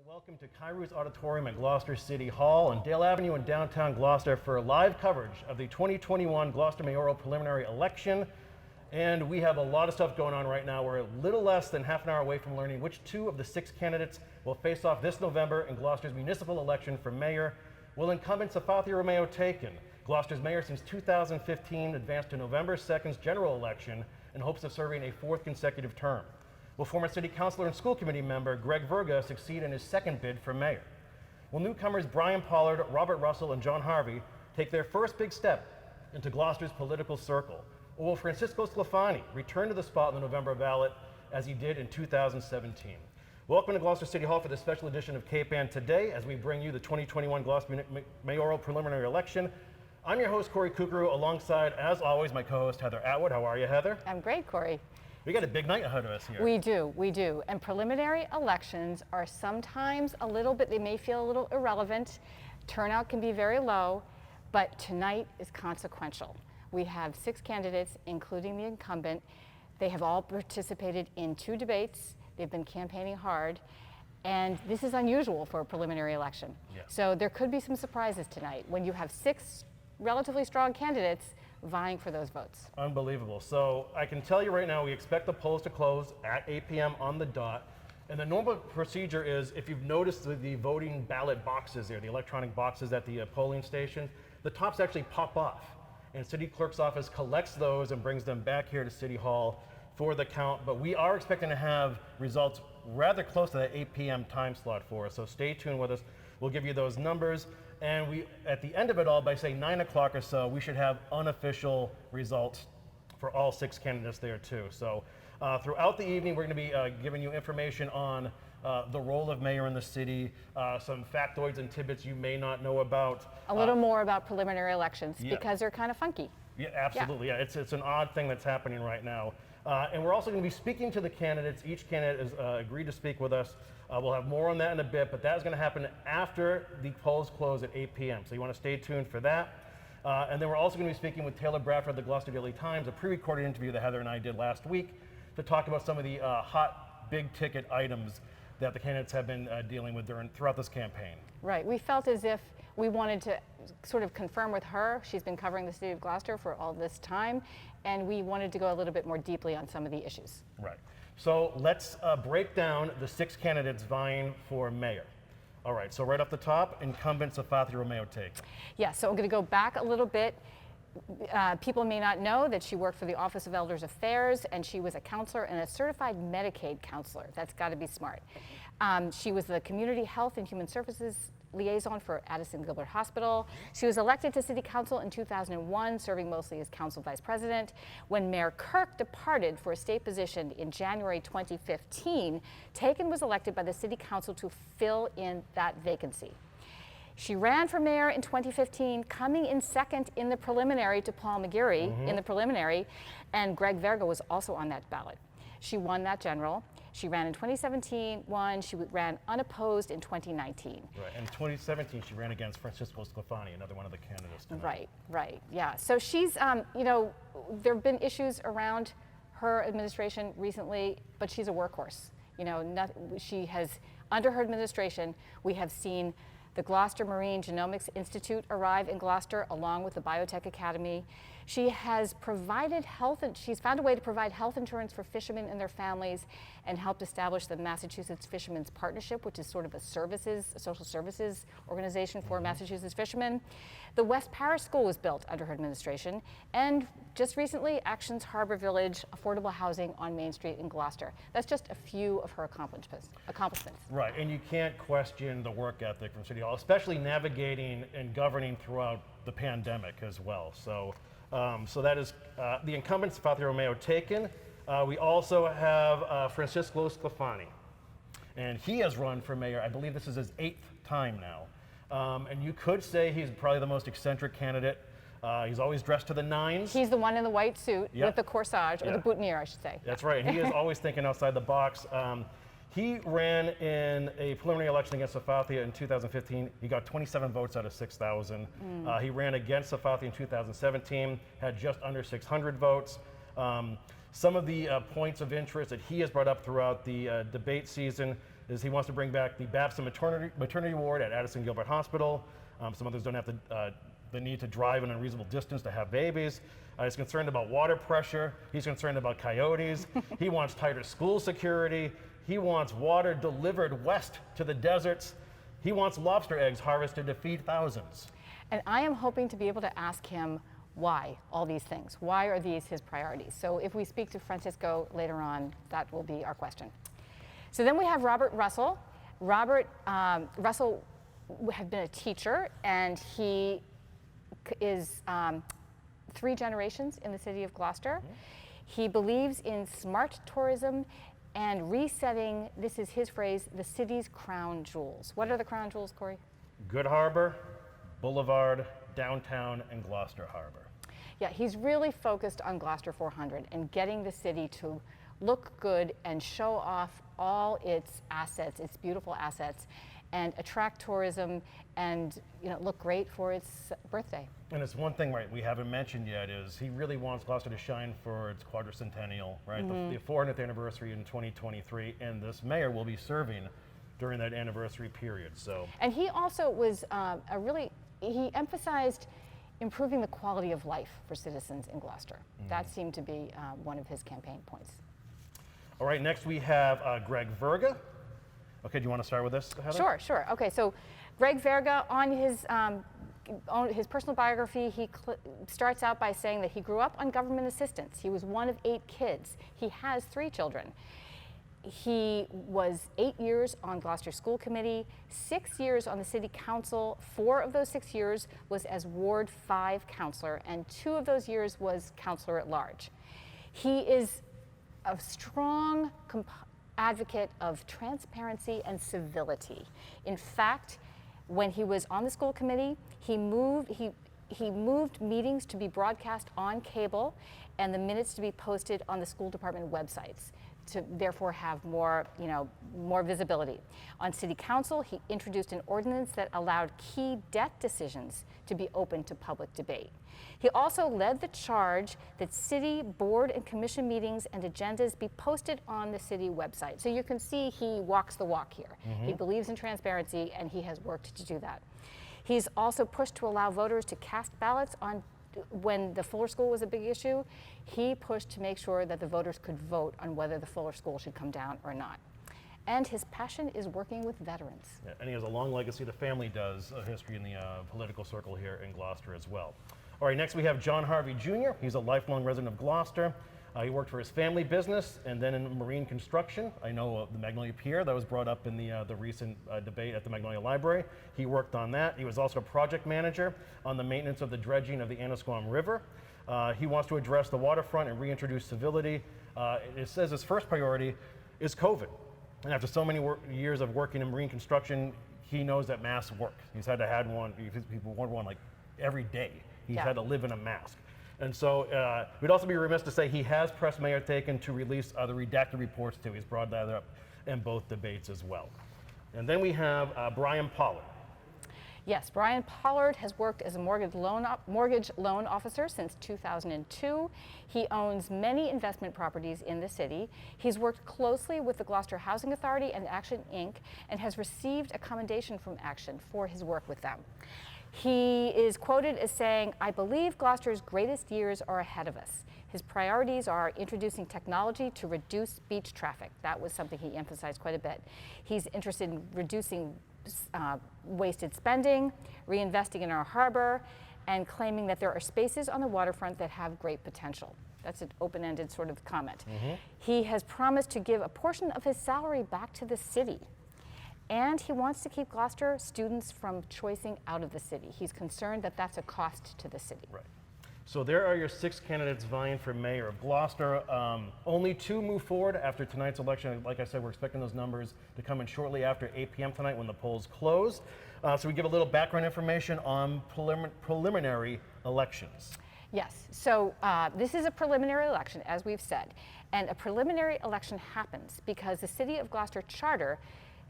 Welcome to Kairou's Auditorium at Gloucester City Hall on Dale Avenue in downtown Gloucester for live coverage of the 2021 Gloucester Mayoral Preliminary Election. And we have a lot of stuff going on right now. We're a little less than half an hour away from learning which two of the 6 candidates will face off this November in Gloucester's municipal election for mayor. Will incumbent Stephani Romeo Taken, Gloucester's mayor since 2015, advance to November 2nd's general election in hopes of serving a 4th consecutive term? Will former city councilor and school committee member Greg Verga succeed in his second bid for mayor? Will newcomers Brian Pollard, Robert Russell, and John Harvey take their first big step into Gloucester's political circle? Or will Francisco Stephani return to the spot in the November ballot as he did in 2017? Welcome to Gloucester City Hall for this special edition of K-Pan Today as we bring you the 2021 Gloucester Mayoral Preliminary Election. I'm your host, Corey Kukuru, alongside, as always, my co-host, Heather Atwood. How are you, Heather? I'm great, Corey. We got a big night ahead of us here. We do. And preliminary elections are sometimes a little bit, they may feel a little irrelevant. Turnout can be very low, but tonight is consequential. We have 6 candidates, including the incumbent. They have all participated in 2 debates. They've been campaigning hard. And this is unusual for a preliminary election. Yeah. So there could be some surprises tonight when you have 6 relatively strong candidates vying for those votes. Unbelievable. So I can tell you right now, we expect the polls to close at 8 p.m. on the dot. And the normal procedure is, if you've noticed the voting ballot boxes there, the electronic boxes at the polling station, the tops actually pop off. And City Clerk's office collects those and brings them back here to City Hall for the count. But we are expecting to have results rather close to that 8 p.m. time slot for us. So stay tuned with us. We'll give you those numbers. And we, at the end of it all, by say 9 o'clock or so, we should have unofficial results for all 6 candidates there too. So throughout the evening, we're going to be giving you information on the role of mayor in the city, some factoids and tidbits you may not know about. A little more about preliminary elections because they're kind of funky. Yeah, absolutely. Yeah, it's an odd thing that's happening right now. And we're also going to be speaking to the candidates. Each candidate has agreed to speak with us. We'll have more on that in a bit, but that is going to happen after the polls close at 8 p.m. So you want to stay tuned for that. And then we're also going to be speaking with Taylor Bradford of the Gloucester Daily Times, a pre-recorded interview that Heather and I did last week to talk about some of the hot, big-ticket items that the candidates have been dealing with throughout this campaign. Right. We felt as if we wanted to sort of confirm with her. She's been covering the city of Gloucester for all this time, and we wanted to go a little bit more deeply on some of the issues. Right. So let's break down the 6 candidates vying for mayor. All right, so right off the top, incumbent Stephani Romeo Taken. Yeah, so I'm going to go back a little bit. People may not know that she worked for the Office of Elders Affairs, and she was a counselor and a certified Medicaid counselor. That's got to be smart. She was the Community Health and Human Services liaison for Addison Gilbert Hospital. She was elected to City Council in 2001, serving mostly as Council Vice President. When Mayor Kirk departed for a state position in January 2015, Taken was elected by the City Council to fill in that vacancy. She ran for mayor in 2015, coming in second in the preliminary to Paul McGarry in the preliminary, and Greg Verga was also on that ballot. She won that general. She ran in 2017, won. She ran unopposed in 2019. Right, and in 2017, she ran against Francisco Stephani, another one of the candidates tonight. Right, yeah. So she's, you know, there have been issues around her administration recently, but she's a workhorse. You know, she has, under her administration, we have seen the Gloucester Marine Genomics Institute arrive in Gloucester along with the Biotech Academy. She has provided she's found a way to provide health insurance for fishermen and their families and helped establish the Massachusetts Fishermen's Partnership, which is sort of a social services organization for Massachusetts fishermen. The West Parish School was built under her administration, and just recently, Actions Harbor Village, affordable housing on Main Street in Gloucester. That's just a few of her accomplishments. Right, and you can't question the work ethic from City Hall, especially navigating and governing throughout the pandemic as well. So that is the incumbent, Stephani Romeo Taken. We also have Francisco Stephani, and he has run for mayor. I believe this is his 8th time now. And you could say he's probably the most eccentric candidate. He's always dressed to the nines. He's the one in the white suit with the corsage, or the boutonniere, I should say. That's right, and he is always thinking outside the box. He ran in a preliminary election against Stephani in 2015. He got 27 votes out of 6,000. He ran against Stephani in 2017, had just under 600 votes. Some of the points of interest that he has brought up throughout the debate season is he wants to bring back the Babson maternity ward at Addison Gilbert Hospital. Some others don't have the need to drive an unreasonable distance to have babies. He's concerned about water pressure. He's concerned about coyotes. He wants tighter school security. He wants water delivered west to the deserts. He wants lobster eggs harvested to feed thousands. And I am hoping to be able to ask him why all these things. Why are these his priorities? So if we speak to Francisco later on, that will be our question. So then we have Robert Russell. Robert Russell had been a teacher, and he is 3 generations in the city of Gloucester. He believes in smart tourism and resetting, this is his phrase, the city's crown jewels. What are the crown jewels, Corey? Good Harbor, Boulevard, downtown, and Gloucester Harbor. Yeah, he's really focused on Gloucester 400 and getting the city to look good and show off all its assets, its beautiful assets, and attract tourism and look great for its birthday. And it's one thing, right, we haven't mentioned yet is he really wants Gloucester to shine for its quadricentennial, right? The 400th anniversary in 2023, and this mayor will be serving during that anniversary period. So. And he also was he emphasized improving the quality of life for citizens in Gloucester. That seemed to be one of his campaign points. All right, next we have Greg Verga. Okay, do you want to start with this, Heather? Sure. Okay, so Greg Verga, on his personal biography, he starts out by saying that he grew up on government assistance. He was one of 8 kids. He has 3 children. He was 8 years on Gloucester School Committee, 6 years on the City Council. 4 of those 6 years was as Ward 5 councillor, and 2 of those years was councillor at large. He is a strong advocate of transparency and civility. In fact, when he was on the school committee, he moved meetings to be broadcast on cable and the minutes to be posted on the school department websites to therefore have more visibility. On City Council, he introduced an ordinance that allowed key debt decisions to be open to public debate. He also led the charge that city board and commission meetings and agendas be posted on the city website. So you can see he walks the walk here. He believes in transparency, and he has worked to do that. He's also pushed to allow voters to cast ballots on when the Fuller School was a big issue. He pushed to make sure that the voters could vote on whether the Fuller School should come down or not. And his passion is working with veterans. Yeah, and he has a long legacy. The family does a history in the political circle here in Gloucester as well. All right, next we have John Harvey Jr. He's a lifelong resident of Gloucester. He worked for his family business and then in marine construction. I know the Magnolia Pier, that was brought up in the recent debate at the Magnolia Library. He worked on that. He was also a project manager on the maintenance of the dredging of the Annisquam River. He wants to address the waterfront and reintroduce civility. It says his first priority is COVID. And after so many years of working in marine construction, he knows that masks work. He's had to have one, people want one like every day. He's had to live in a mask. And so we'd also be remiss to say he has pressed Mayor Taken to release the redacted reports too. He's brought that up in both debates as well. And then we have Brian Pollard. Yes, Brian Pollard has worked as a mortgage loan officer since 2002. He owns many investment properties in the city. He's worked closely with the Gloucester Housing Authority and Action Inc. and has received a commendation from Action for his work with them. He is quoted as saying, "I believe Gloucester's greatest years are ahead of us. His priorities are introducing technology to reduce beach traffic." That was something he emphasized quite a bit. He's interested in reducing wasted spending, reinvesting in our harbor, and claiming that there are spaces on the waterfront that have great potential. That's an open-ended sort of comment. He has promised to give a portion of his salary back to the city. And he wants to keep Gloucester students from choicing out of the city. He's concerned that that's a cost to the city. Right. So there are your 6 candidates vying for mayor of Gloucester. Only 2 move forward after tonight's election. Like I said, we're expecting those numbers to come in shortly after 8 p.m. tonight when the polls close. So we give a little background information on preliminary elections. Yes, so this is a preliminary election, as we've said. And a preliminary election happens because the City of Gloucester Charter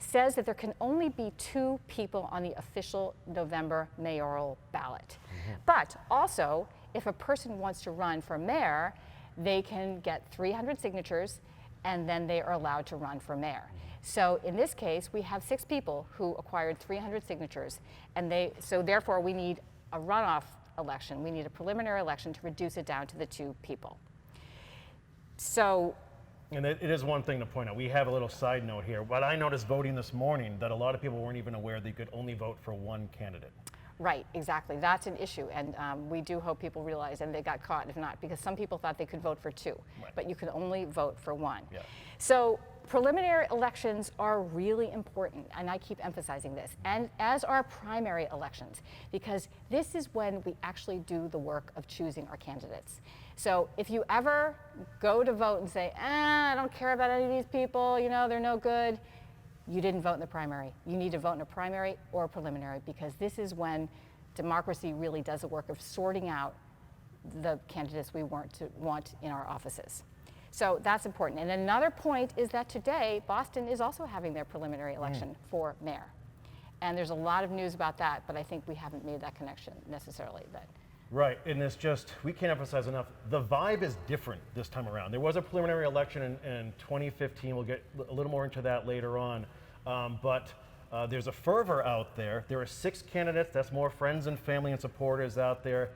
says that there can only be 2 people on the official November mayoral ballot. But also, if a person wants to run for mayor, they can get 300 signatures, and then they are allowed to run for mayor. So in this case, we have 6 people who acquired 300 signatures, and so therefore we need a runoff election. We need a preliminary election to reduce it down to the 2 people. So. And it is one thing to point out. We have a little side note here. But I noticed voting this morning that a lot of people weren't even aware they could only vote for one candidate. Right, exactly. That's an issue, and we do hope people realize, and they got caught if not, because some people thought they could vote for 2, right. But you can only vote for 1. Yeah. So preliminary elections are really important, and I keep emphasizing this, and as are primary elections, because this is when we actually do the work of choosing our candidates. So if you ever go to vote and say, I don't care about any of these people, they're no good, you didn't vote in the primary. You need to vote in a primary or a preliminary, because this is when democracy really does the work of sorting out the candidates we want in our offices. So that's important. And another point is that today, Boston is also having their preliminary election for mayor. And there's a lot of news about that, but I think we haven't made that connection necessarily. Right, and it's just, we can't emphasize enough, the vibe is different this time around. There was a preliminary election in 2015, we'll get a little more into that later on, but there's a fervor out there. There are 6 candidates, that's more friends and family and supporters out there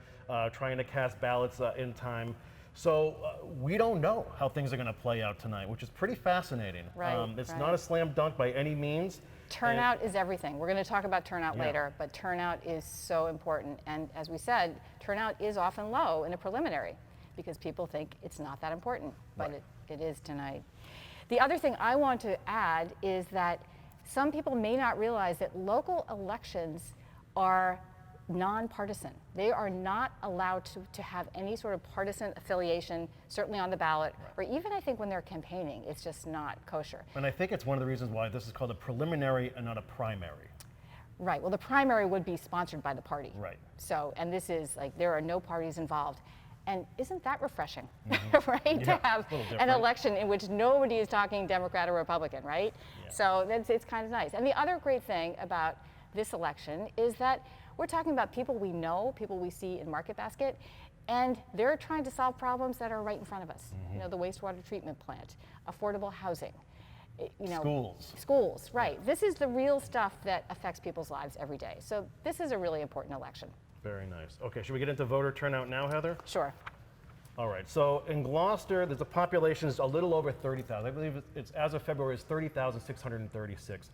trying to cast ballots in time. So we don't know how things are going to play out tonight, which is pretty fascinating. Right, it's right. not a slam dunk by any means. Turnout is everything. We're going to talk about turnout later, but turnout is so important. And as we said, turnout is often low in a preliminary because people think it's not that important, but right. it is tonight. The other thing I want to add is that some people may not realize that local elections are nonpartisan. They are not allowed to have any sort of partisan affiliation, certainly on the ballot, or even I think when they're campaigning, it's just not kosher. And I think it's one of the reasons why this is called a preliminary and not a primary. Right, well the primary would be sponsored by the party. Right. So, and this is like, there are no parties involved. And isn't that refreshing, right? Yeah, to have an different. election in which nobody is talking Democrat or Republican, right? Yeah. So it's kind of nice. And the other great thing about this election is that we're talking about people we know, people we see in Market Basket, and they're trying to solve problems that are right in front of us. You know, the wastewater treatment plant, affordable housing, Schools, right. This is the real stuff that affects people's lives every day. So this is a really important election. Very nice. Okay, should we get into voter turnout now, Heather? Sure. All right, so in Gloucester, there's a population is a little over 30,000. I believe it's as of February, it's 30,636.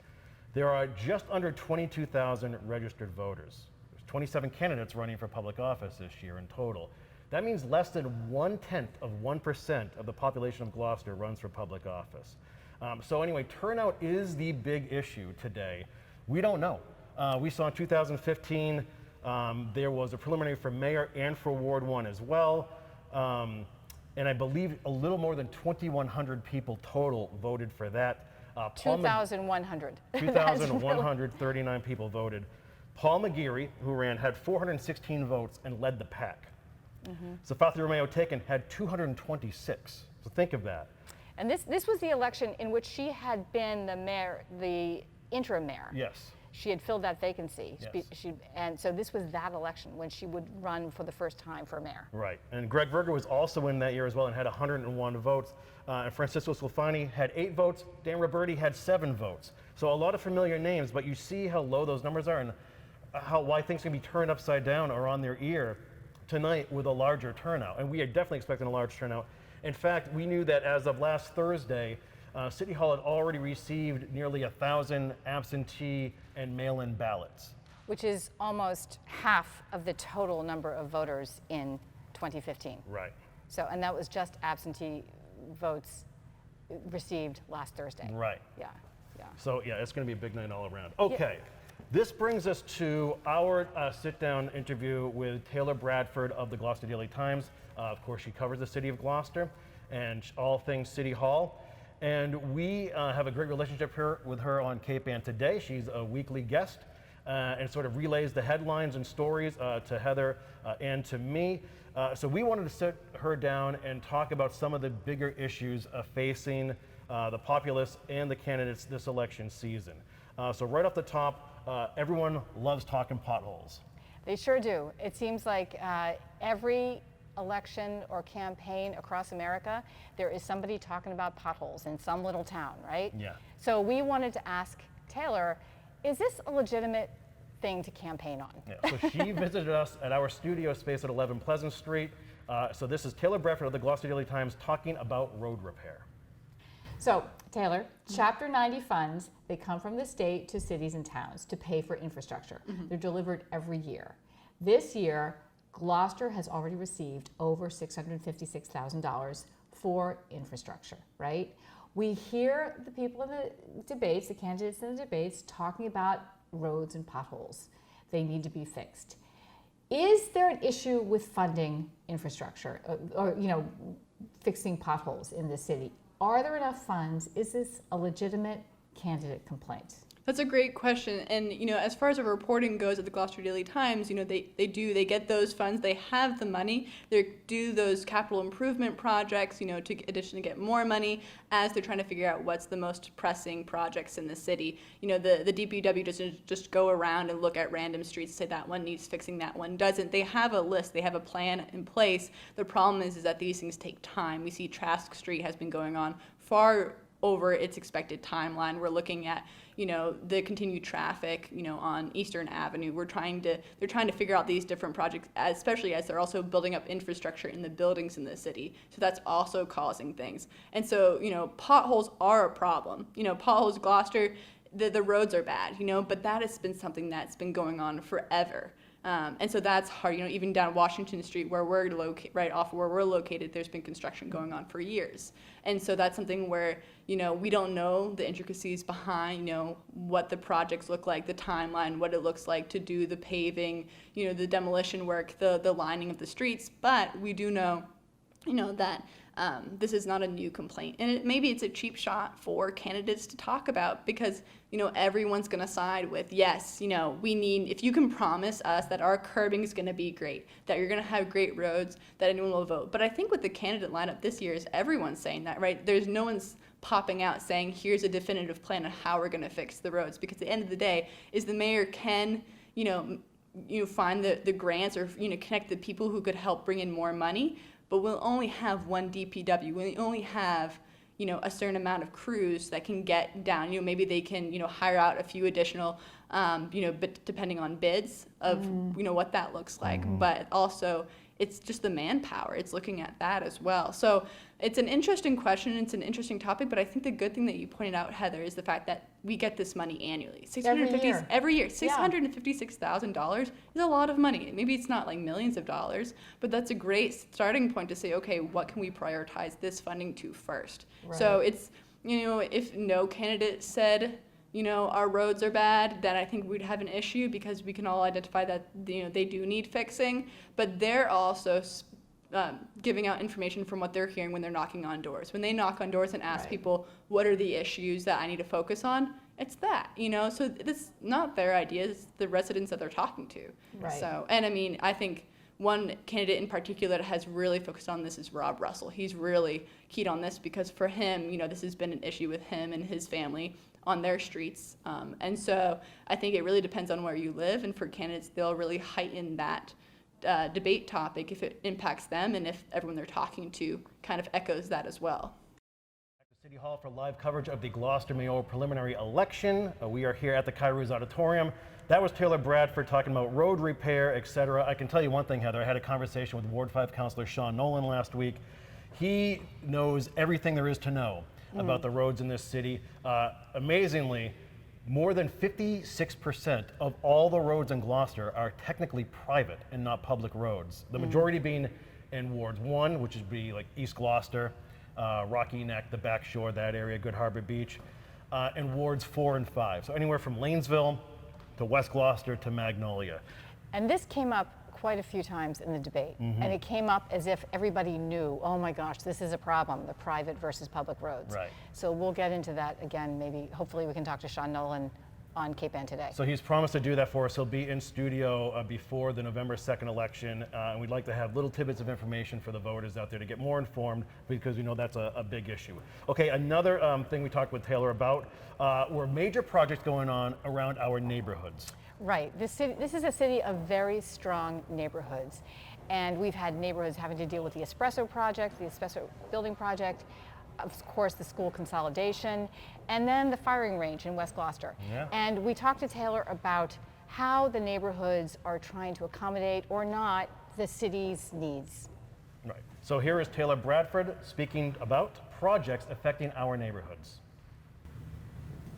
There are just under 22,000 registered voters. There's 27 candidates running for public office this year in total. That means less than 0.1% of the population of Gloucester runs for public office. So anyway, turnout is the big issue today. We don't know. We saw in 2015, there was a preliminary for mayor and for Ward 1 as well. And I believe a little more than 2,100 people total voted for that. 2,100. 2,139 people voted. Paul McGeary, who ran, had 416 votes and led the pack. Stephani Romeo Taken had 226. So think of that. And this was the election in which she had been the mayor, the interim mayor. Yes. She had filled that vacancy. Yes. And so this was that election when she would run for the first time for mayor. Right. And Greg Verger was also in that year as well and had 101 votes. And Francisco Stephani had 8 votes. Dan Roberti had 7 votes. So a lot of familiar names, but you see how low those numbers are and why things can be turned upside down or on their ear tonight with a larger turnout. And we are definitely expecting a large turnout. In fact, we knew that as of last Thursday, City Hall had already received nearly 1,000 absentee and mail-in ballots. Which is almost half of the total number of voters in 2015. Right. So, and that was just absentee votes received last Thursday. Right. Yeah, yeah. So yeah, it's going to be a big night all around. Okay, this brings us to our sit-down interview with Taylor Bradford of the Gloucester Daily Times. Of course, she covers the city of Gloucester and all things City Hall. And we have a great relationship with her on Cape Ann today. She's a weekly guest and sort of relays the headlines and stories to Heather and to me. So we wanted to sit her down and talk about some of the bigger issues facing the populace and the candidates this election season. So right off the top, everyone loves talking potholes. They sure do. It seems like every election or campaign across America, there is somebody talking about potholes in some little town, right? Yeah. So we wanted to ask Taylor, is this a legitimate thing to campaign on? Yeah. So she visited us at our studio space at 11 Pleasant Street. So this is Taylor Bradford of the Gloucester Daily Times talking about road repair. So, Taylor, Chapter 90 funds, they come from the state to cities and towns to pay for infrastructure. They're delivered every year. This year, Gloucester has already received over $656,000 for infrastructure, right? We hear the people in the debates, the candidates in the debates, talking about roads and potholes. They need to be fixed. Is there an issue with funding infrastructure or fixing potholes in the city? Are there enough funds? Is this a legitimate candidate complaint? That's a great question. And, as far as our reporting goes at the Gloucester Daily Times, they get those funds, they have the money, they do those capital improvement projects, to additionally get more money as they're trying to figure out what's the most pressing projects in the city. The DPW doesn't just go around and look at random streets and say that one needs fixing, that one doesn't. They have a list, they have a plan in place. The problem is that these things take time. We see Trask Street has been going on far over its expected timeline. We're looking at, the continued traffic, on Eastern Avenue. They're trying to figure out these different projects, especially as they're also building up infrastructure in the buildings in the city. So that's also causing things. And so, potholes are a problem. Potholes, Gloucester, the roads are bad, but that has been something that's been going on forever. And so that's hard, even down Washington Street where we're located, right off where we're located, there's been construction going on for years. And so that's something where, we don't know the intricacies behind, what the projects look like, the timeline, what it looks like to do the paving, the demolition work, the lining of the streets. But we do know, that this is not a new complaint. And maybe it's a cheap shot for candidates to talk about because, everyone's going to side with, yes, if you can promise us that our curbing is going to be great, that you're going to have great roads, that anyone will vote. But I think with the candidate lineup this year is everyone's saying that, right? There's no one's popping out saying, here's a definitive plan on how we're going to fix the roads. Because at the end of the day, is the mayor can, find the grants or, connect the people who could help bring in more money. But we'll only have one DPW. We'll only have, a certain amount of crews that can get down. Maybe they can, hire out a few additional, but depending on bids of, what that looks like. But also, it's just the manpower. It's looking at that as well. So it's an interesting question. It's an interesting topic. But I think the good thing that you pointed out, Heather, is the fact that we get this money annually. Every year. $656,000 is a lot of money. Maybe it's not like millions of dollars, but that's a great starting point to say, okay, what can we prioritize this funding to first? Right. So it's, if no candidate said, our roads are bad, then I think we'd have an issue because we can all identify that, they do need fixing, but they're also giving out information from what they're hearing when they're knocking on doors. When they knock on doors and ask people, what are the issues that I need to focus on? It's that, so it's not their ideas, it's the residents that they're talking to. Right. So, and I think one candidate in particular that has really focused on this is Rob Russell. He's really keyed on this because for him, this has been an issue with him and his family on their streets. And so I think it really depends on where you live, and for candidates, they'll really heighten that debate topic if it impacts them and if everyone they're talking to kind of echoes that as well. Back to City Hall for live coverage of the Gloucester mayoral preliminary election. We are here at the Kairos Auditorium. That was Taylor Bradford talking about road repair, etc. I can tell you one thing, Heather. I had a conversation with Ward 5 Councilor Sean Nolan last week. He knows everything there is to know about the roads in this city. Amazingly, more than 56% of all the roads in Gloucester are technically private and not public roads. The majority being in Wards 1, which would be like East Gloucester, Rocky Neck, the Back Shore, that area, Good Harbor Beach, and Wards 4 and 5. So anywhere from Lanesville to West Gloucester to Magnolia. And this came up quite a few times in the debate. And it came up as if everybody knew, oh my gosh, this is a problem, the private versus public roads. Right. So we'll get into that again, maybe, hopefully we can talk to Sean Nolan on Cape Ann today. So he's promised to do that for us. He'll be in studio before the November 2nd election, and we'd like to have little tidbits of information for the voters out there to get more informed, because we know that's a big issue. Okay, another thing we talked with Taylor about were major projects going on around our neighborhoods. Right. This is a city of very strong neighborhoods. And we've had neighborhoods having to deal with the espresso project, the espresso building project, of course the school consolidation, and then the firing range in West Gloucester. Yeah. And we talked to Taylor about how the neighborhoods are trying to accommodate or not the city's needs. Right. So here is Taylor Bradford speaking about projects affecting our neighborhoods.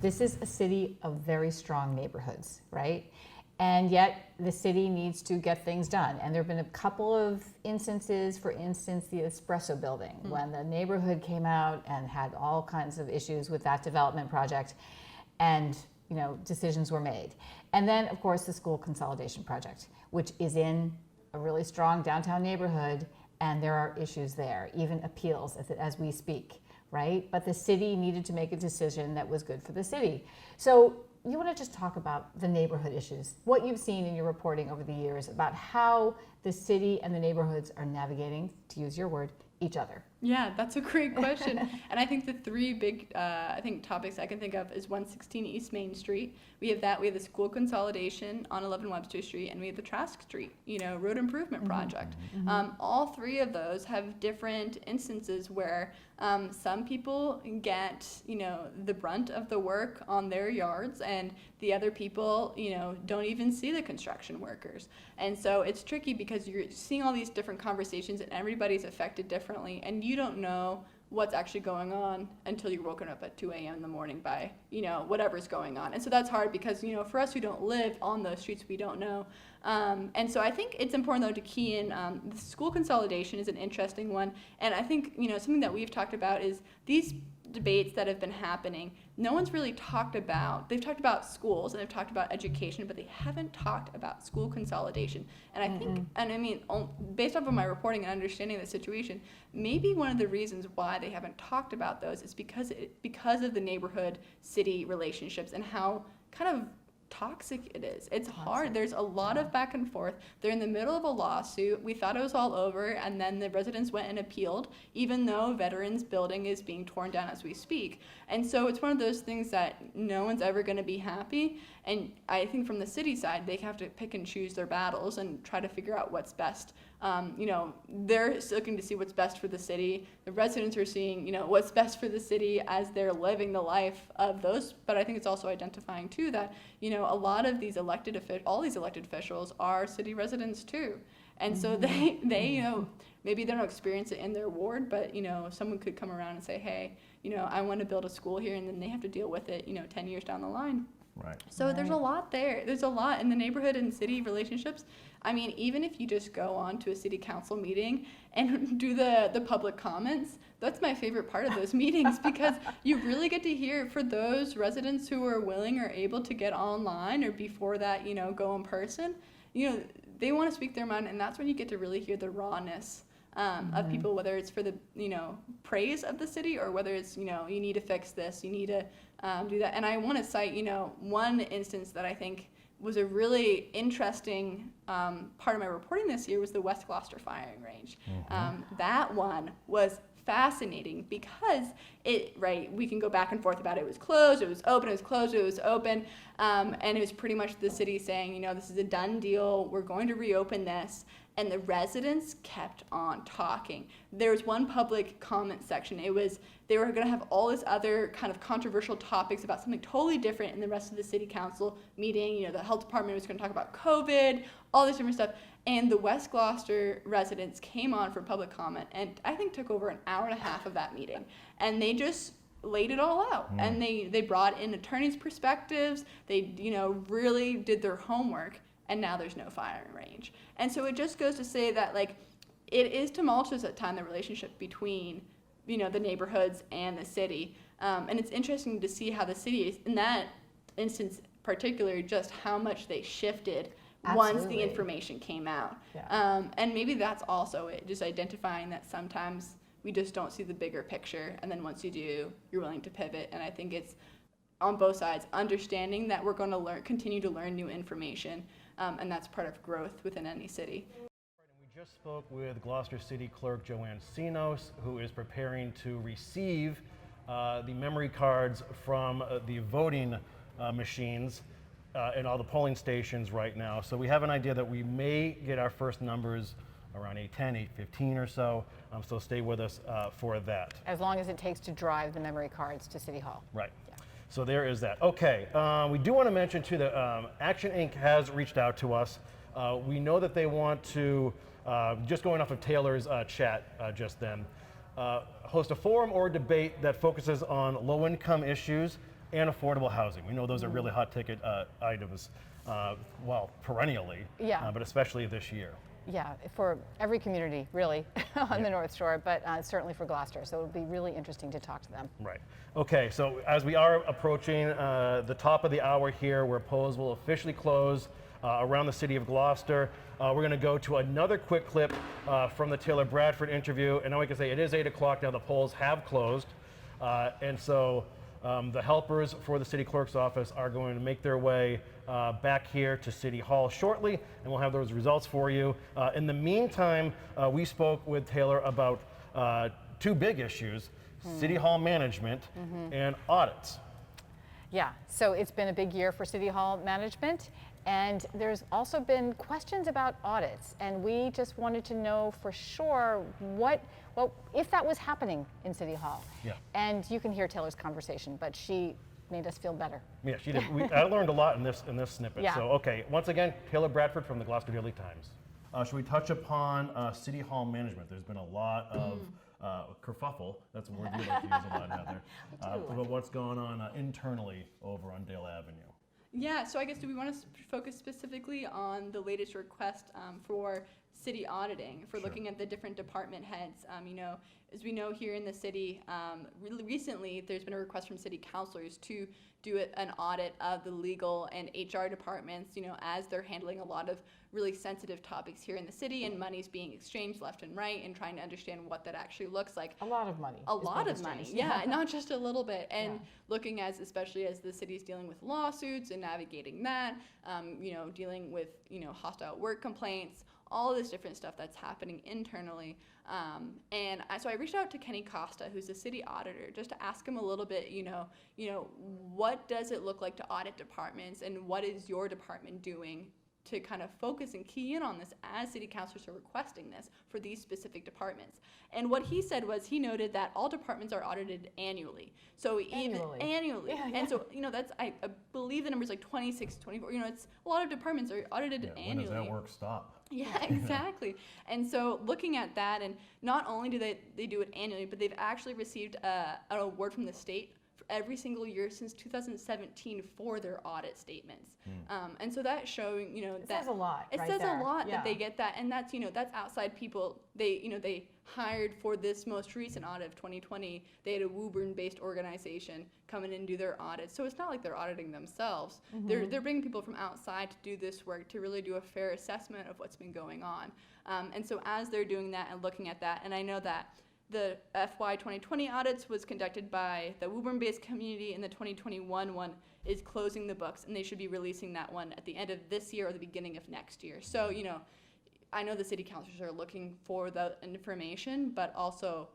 This is a city of very strong neighborhoods, right? And yet the city needs to get things done. And there have been a couple of instances, for instance, the espresso building, when the neighborhood came out and had all kinds of issues with that development project, and decisions were made. And then, of course, the school consolidation project, which is in a really strong downtown neighborhood, and there are issues there, even appeals as we speak, right? But the city needed to make a decision that was good for the city. So you want to just talk about the neighborhood issues, what you've seen in your reporting over the years about how the city and the neighborhoods are navigating, to use your word, each other. Yeah, that's a great question. And I think the three big topics I can think of is 116 East Main Street. We have that. We have the school consolidation on 11 Webster Street, and we have the Trask Street, road improvement project. All three of those have different instances where some people get, the brunt of the work on their yards, and the other people, don't even see the construction workers. And so it's tricky because you're seeing all these different conversations, and everybody's affected differently, and you don't know what's actually going on until you're woken up at 2 a.m. in the morning by, whatever's going on. And so that's hard because, for us who don't live on those streets, we don't know. And so I think it's important, though, to key in the school consolidation is an interesting one. And I think, something that we've talked about is these debates that have been happening, no one's really talked about. They've talked about schools and they've talked about education, but they haven't talked about school consolidation. And I think, and I mean, based off of my reporting and understanding the situation, maybe one of the reasons why they haven't talked about those is because of the neighborhood-city relationships and how kind of toxic it is. It's hard. There's a lot of back and forth. They're in the middle of a lawsuit. We thought it was all over, and then the residents went and appealed, even though Veterans Building is being torn down as we speak. And so it's one of those things that no one's ever going to be happy. And I think from the city side, they have to pick and choose their battles and try to figure out what's best. They're looking to see what's best for the city. The residents are seeing, what's best for the city as they're living the life of those. But I think it's also identifying too that, a lot of these all these elected officials are city residents too. And so they maybe they don't experience it in their ward, but, someone could come around and say, hey, I want to build a school here, and then they have to deal with it, 10 years down the line. Right. So there's a lot there. There's a lot in the neighborhood and city relationships. I mean, even if you just go on to a city council meeting and do the public comments, that's my favorite part of those meetings because you really get to hear for those residents who are willing or able to get online or before that, go in person, they want to speak their mind, and that's when you get to really hear the rawness of people, whether it's for the, praise of the city or whether it's, you need to fix this, you need to do that. And I want to cite, one instance that I think was a really interesting part of my reporting this year was the West Gloucester firing range. That one was fascinating because we can go back and forth about it. It was closed, it was open, it was closed, it was open. And it was pretty much the city saying, this is a done deal, we're going to reopen this. And the residents kept on talking. There was one public comment section. They were going to have all this other kind of controversial topics about something totally different in the rest of the city council meeting. The health department was going to talk about COVID, all this different stuff. And the West Gloucester residents came on for public comment, and I think took over an hour and a half of that meeting. And they just laid it all out. And they brought in attorneys' perspectives. They, really did their homework. And now there's no firing range. And so it just goes to say that, it is tumultuous at times, the relationship between, the neighborhoods and the city. And it's interesting to see how the city is, in that instance particularly, just how much they shifted once the information came out. Yeah. And maybe that's also it, just identifying that sometimes we just don't see the bigger picture. And then once you do, you're willing to pivot. And I think it's on both sides, understanding that we're going to continue to learn new information. And that's part of growth within any city. We just spoke with Gloucester City Clerk Joanne Sinos, who is preparing to receive the memory cards from the voting machines in all the polling stations right now. So we have an idea that we may get our first numbers around 8:10, 8:15 or so. So stay with us for that. As long as it takes to drive the memory cards to City Hall. Right. So there is that. Okay, we do want to mention too that Action Inc. has reached out to us. We know that they want to, just going off of Taylor's chat just then, host a forum or debate that focuses on low-income issues and affordable housing. We know those are really hot ticket items, well, perennially, Yeah. but especially this year. Yeah, for every community, really, on the North Shore, but certainly for Gloucester. So it'll be really interesting to talk to them. Right. Okay, so as we are approaching the top of the hour here, where polls will officially close around the city of Gloucester, we're going to go to another quick clip from the Taylor Bradford interview. And now we can say it is 8 o'clock now, the polls have closed. And so the helpers for the city clerk's office are going to make their way back here to City Hall shortly, and we'll have those results for you. In the meantime, we spoke with Taylor about two big issues, City Hall management and audits. Yeah, so it's been a big year for City Hall management, and there's also been questions about audits, and we just wanted to know for sure if that was happening in City Hall. Yeah. And you can hear Taylor's conversation, but she made us feel better. Yeah, she did. I learned a lot in this snippet. Yeah. So, okay, once again, Taylor Bradford from the Gloucester Daily Times. Should we touch upon City Hall management? There's been a lot of kerfuffle. That's a word you like to use a lot, Heather. About what's going on internally over on Dale Avenue. Yeah, so I guess do we want to focus specifically on the latest request for city auditing, for looking at the different department heads? As we know here in the city, really recently there's been a request from city councilors to do an audit of the legal and HR departments, as they're handling a lot of really sensitive topics here in the city, and money's being exchanged left and right, and trying to understand what that actually looks like. A lot of money. A lot of money, yeah, not just a little bit. And looking especially as the city's dealing with lawsuits and navigating that, dealing with, hostile work complaints, all of this different stuff that's happening internally. So I reached out to Kenny Costa, who's the city auditor, just to ask him a little bit, what does it look like to audit departments, and what is your department doing to kind of focus and key in on this as city councilors are requesting this for these specific departments. And what he said was, he noted that all departments are audited annually. So annually. Yeah. And so, that's, I believe the number's like 26, 24, it's a lot of departments are audited annually. When does that work stop? Yeah, exactly. And so looking at that, and not only do they do it annually, but they've actually received an award from the state every single year since 2017 for their audit statements. And so that's showing, it says a lot. It right says there. a lot Yeah. that they get that, and that's, that's outside people. They hired for this most recent audit of 2020. They had a Woburn-based organization come in and do their audits. So it's not like they're auditing themselves. They're bringing people from outside to do this work, to really do a fair assessment of what's been going on. And so as they're doing that and looking at that, and I know that the FY 2020 audits was conducted by the Woburn-based community, and the 2021 one is closing the books, and they should be releasing that one at the end of this year or the beginning of next year. So, I know the city councilors are looking for the information, but also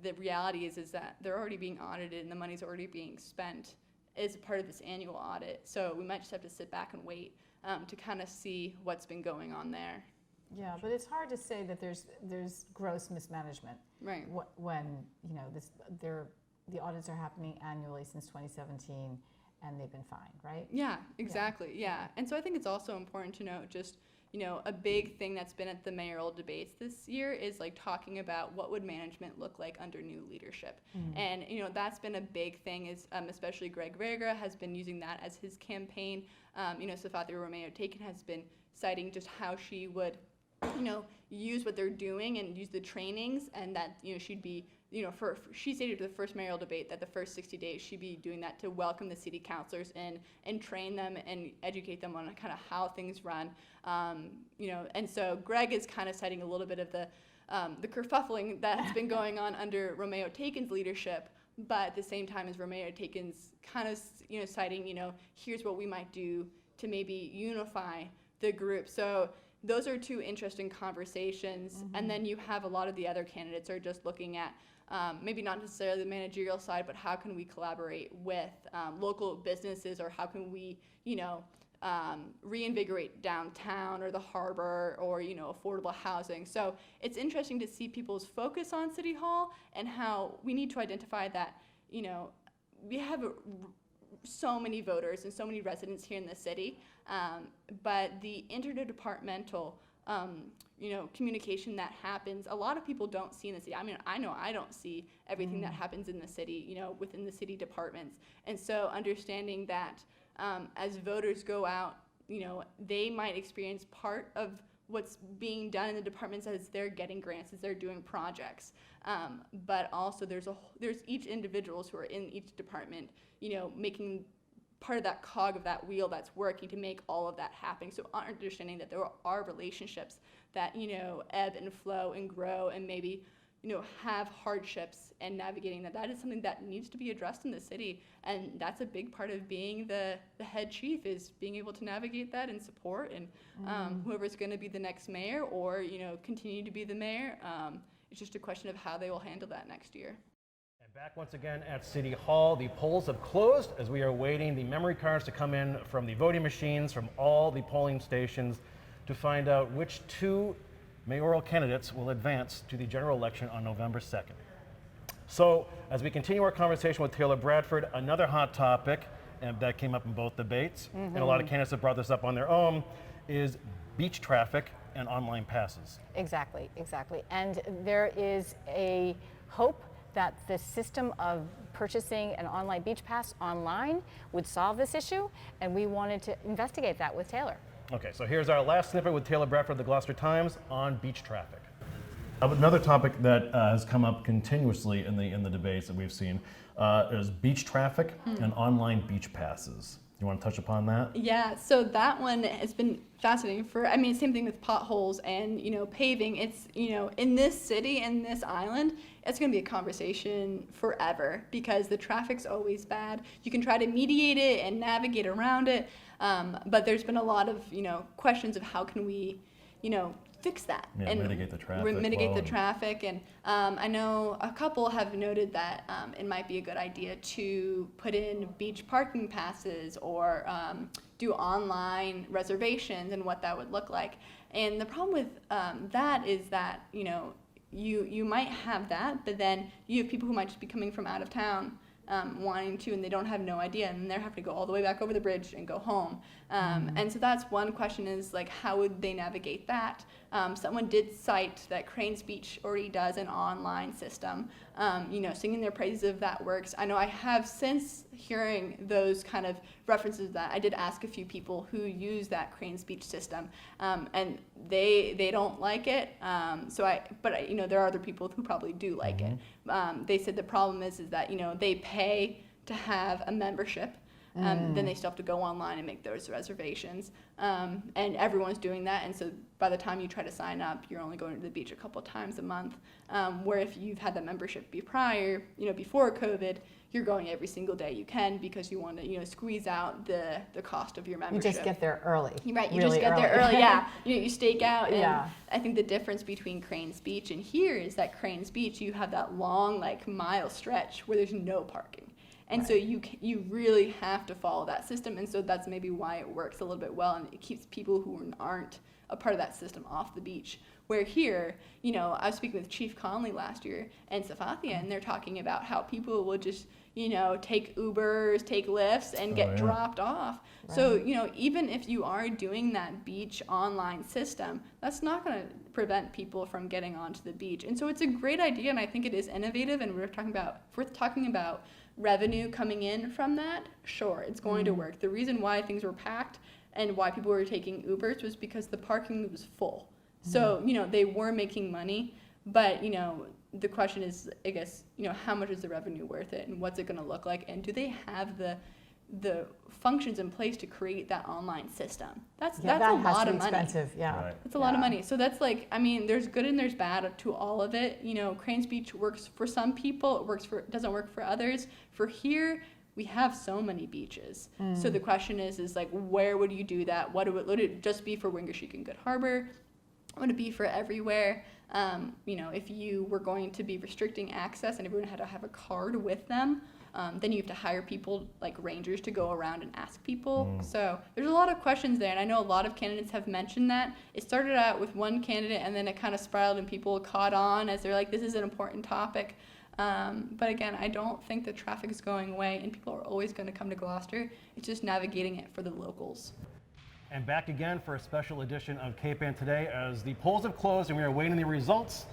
the reality is that they're already being audited and the money's already being spent as a part of this annual audit. So we might just have to sit back and wait to kind of see what's been going on there. Yeah, but it's hard to say that there's gross mismanagement. Right. When the audits are happening annually since 2017, and they've been fine, right? Yeah, exactly. Yeah. And so I think it's also important to note just, a big thing that's been at the mayoral debates this year is like talking about what would management look like under new leadership. And, that's been a big thing, is especially Greg Verga has been using that as his campaign. Stephani Romeo-Taken has been citing just how she would use what they're doing and use the trainings, and that, she'd be, she stated to the first mayoral debate that the first 60 days she'd be doing that to welcome the city councilors in and train them and educate them on kind of how things run. And so Greg is kind of citing a little bit of the kerfuffling that's been going on under Romeo-Taken's leadership, but at the same time as Romeo-Taken's kind of, citing, here's what we might do to maybe unify the group. So those are two interesting conversations. And then you have a lot of the other candidates are just looking at maybe not necessarily the managerial side, but how can we collaborate with local businesses, or how can we, reinvigorate downtown or the harbor or, you know, affordable housing. So it's interesting to see people's focus on City Hall and how we need to identify that, you know, we have so many voters and so many residents here in the city, but the interdepartmental you know, communication that happens, a lot of people don't see in the city. I mean, I know I don't see everything that happens in the city, you know, within the city departments. And so understanding that as voters go out, you know, they might experience part of what's being done in the departments as they're getting grants, as they're doing projects. But also there's each individuals who are in each department, you know, making part of that cog of that wheel that's working to make all of that happen. So understanding that there are relationships that, you know, ebb and flow and grow and maybe, you know, have hardships, and navigating that is something that needs to be addressed in the city. And that's a big part of being the head chief, is being able to navigate that and support, and whoever's going to be the next mayor or, you know, continue to be the mayor, it's just a question of how they will handle that next year. And back once again at City Hall, the polls have closed as we are waiting the memory cards to come in from the voting machines from all the polling stations to find out which 2 mayoral candidates will advance to the general election on November 2nd. So as we continue our conversation with Taylor Bradford, another hot topic and that came up in both debates, and a lot of candidates have brought this up on their own, is beach traffic and online passes. Exactly. And there is a hope that the system of purchasing an online beach pass online would solve this issue, and we wanted to investigate that with Taylor. Okay, so here's our last snippet with Taylor Bradford of the Gloucester Times on beach traffic. Another topic that has come up continuously in the debates that we've seen is beach traffic and online beach passes. You want to touch upon that? Yeah, so that one has been fascinating I mean, same thing with potholes and, you know, paving. It's, you know, in this city, in this island, it's going to be a conversation forever because the traffic's always bad. You can try to mediate it and navigate around it, but there's been a lot of, you know, questions of how can we, you know, fix that and mitigate the traffic. Mitigate the traffic, and I know a couple have noted that it might be a good idea to put in beach parking passes or do online reservations and what that would look like. And the problem with that is that, you know, you might have that, but then you have people who might just be coming from out of town wanting to, and they don't have no idea, and they're having to go all the way back over the bridge and go home. And so that's one question, is like, how would they navigate that? Someone did cite that Cranes Beach already does an online system, you know, singing their praises of that works. I know I have, since hearing those kind of references, that I did ask a few people who use that Cranes Beach system, and they don't like it. But you know, there are other people who probably do like it. They said the problem is that, you know, they pay to have a membership. Then they still have to go online and make those reservations. And everyone's doing that. And so by the time you try to sign up, you're only going to the beach a couple times a month. Where if you've had that membership before COVID, you're going every single day you can because you want to, you know, squeeze out the cost of your membership. You just get there early. Right, you really just get there early, yeah. You stake out. And Yeah. I think the difference between Cranes Beach and here is that Cranes Beach, you have that long, like, mile stretch where there's no parking. And so you really have to follow that system, and so that's maybe why it works a little bit well, and it keeps people who aren't a part of that system off the beach. Where here, you know, I was speaking with Chief Conley last year and Stephani, and they're talking about how people will just, you know, take Ubers, take Lyfts, and get dropped off. Right. So, you know, even if you are doing that beach online system, that's not going to prevent people from getting onto the beach. And so it's a great idea, and I think it is innovative, and if we're talking about revenue coming in from that, sure, it's going to work. The reason why things were packed and why people were taking Ubers was because the parking was full. So, you know, they were making money, but, you know, the question is, I guess, you know, how much is the revenue worth it, and what's it going to look like, and do they have the functions in place to create that online system? That's a lot of money. Expensive, yeah. Right. It's a lot of money. So that's like, I mean, there's good and there's bad to all of it. You know, Cranes Beach works for some people. It doesn't work for others. For here, we have so many beaches. So the question is like, where would you do that? Would it just be for Wingersheek and Good Harbor? Would it be for everywhere? You know, if you were going to be restricting access and everyone had to have a card with them, Then you have to hire people like rangers to go around and ask people. So there's a lot of questions there, and I know a lot of candidates have mentioned that. It started out with one candidate, and then it kind of spiraled, and people caught on as they're like, this is an important topic. But again, I don't think the traffic is going away, and people are always going to come to Gloucester. It's just navigating it for the locals. And back again for a special edition of Cape Ann Today as the polls have closed and we are waiting the results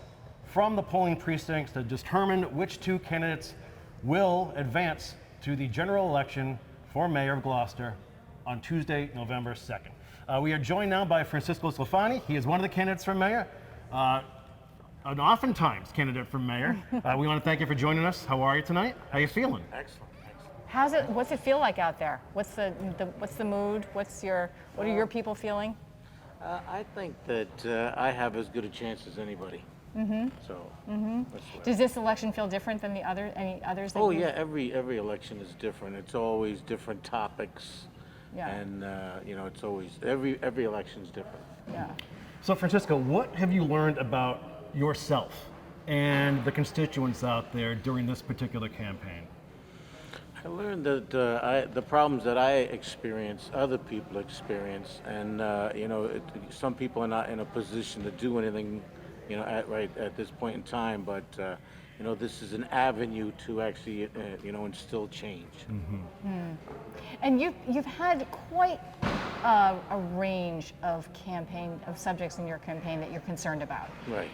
from the polling precincts to determine which two candidates will advance to the general election for mayor of Gloucester on Tuesday, November 2nd. We are joined now by Francisco Stephani. He is one of the candidates for mayor, an oftentimes candidate for mayor. We want to thank you for joining us. How are you tonight? How are you feeling? Excellent. What's it feel like out there? What's the mood? What are your people feeling? I think that I have as good a chance as anybody. So. Does this election feel different than any others? Oh yeah, every election is different. It's always different topics, and it's always every election is different. Yeah. So Francisco, what have you learned about yourself and the constituents out there during this particular campaign? I learned that the problems that I experience, other people experience, and some people are not in a position to do anything, at this point in time. But this is an avenue to actually, instill change. And you've had quite a range of subjects in your campaign that you're concerned about. Right.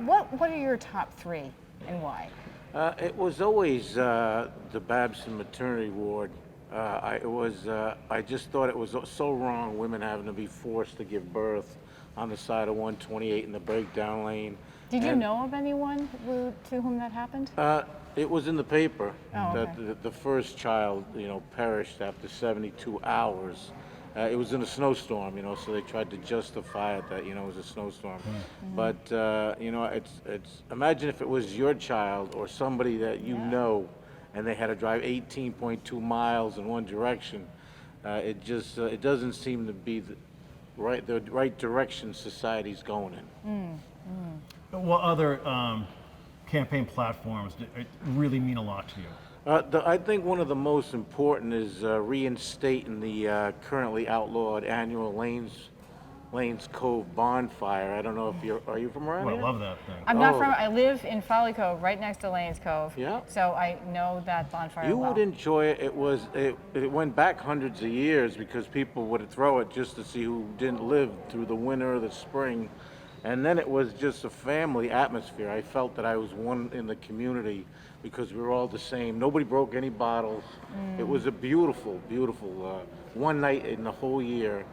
What are your top three and why? It was always the Babson maternity ward. I just thought it was so wrong, women having to be forced to give birth on the side of 128 in the breakdown lane. Did you know of anyone to whom that happened? It was in the paper okay. that the first child, perished after 72 hours. It was in a snowstorm, so they tried to justify it that, it was a snowstorm. But, it's imagine if it was your child or somebody that you know, and they had to drive 18.2 miles in one direction. It doesn't seem to be the right direction society's going in. What other campaign platforms really mean a lot to you? I think one of the most important is reinstating the currently outlawed annual Lanes Cove bonfire. I don't know if are you from around Well, here? I love that thing. I'm not from. I live in Folly Cove, right next to Lanes Cove. Yeah. So I know that bonfire You well. would enjoy it. It went back hundreds of years because people would throw it just to see who didn't live through the winter or the spring. And then it was just a family atmosphere. I felt that I was one in the community because we were all the same. Nobody broke any bottles. It was a beautiful, beautiful one night in the whole year.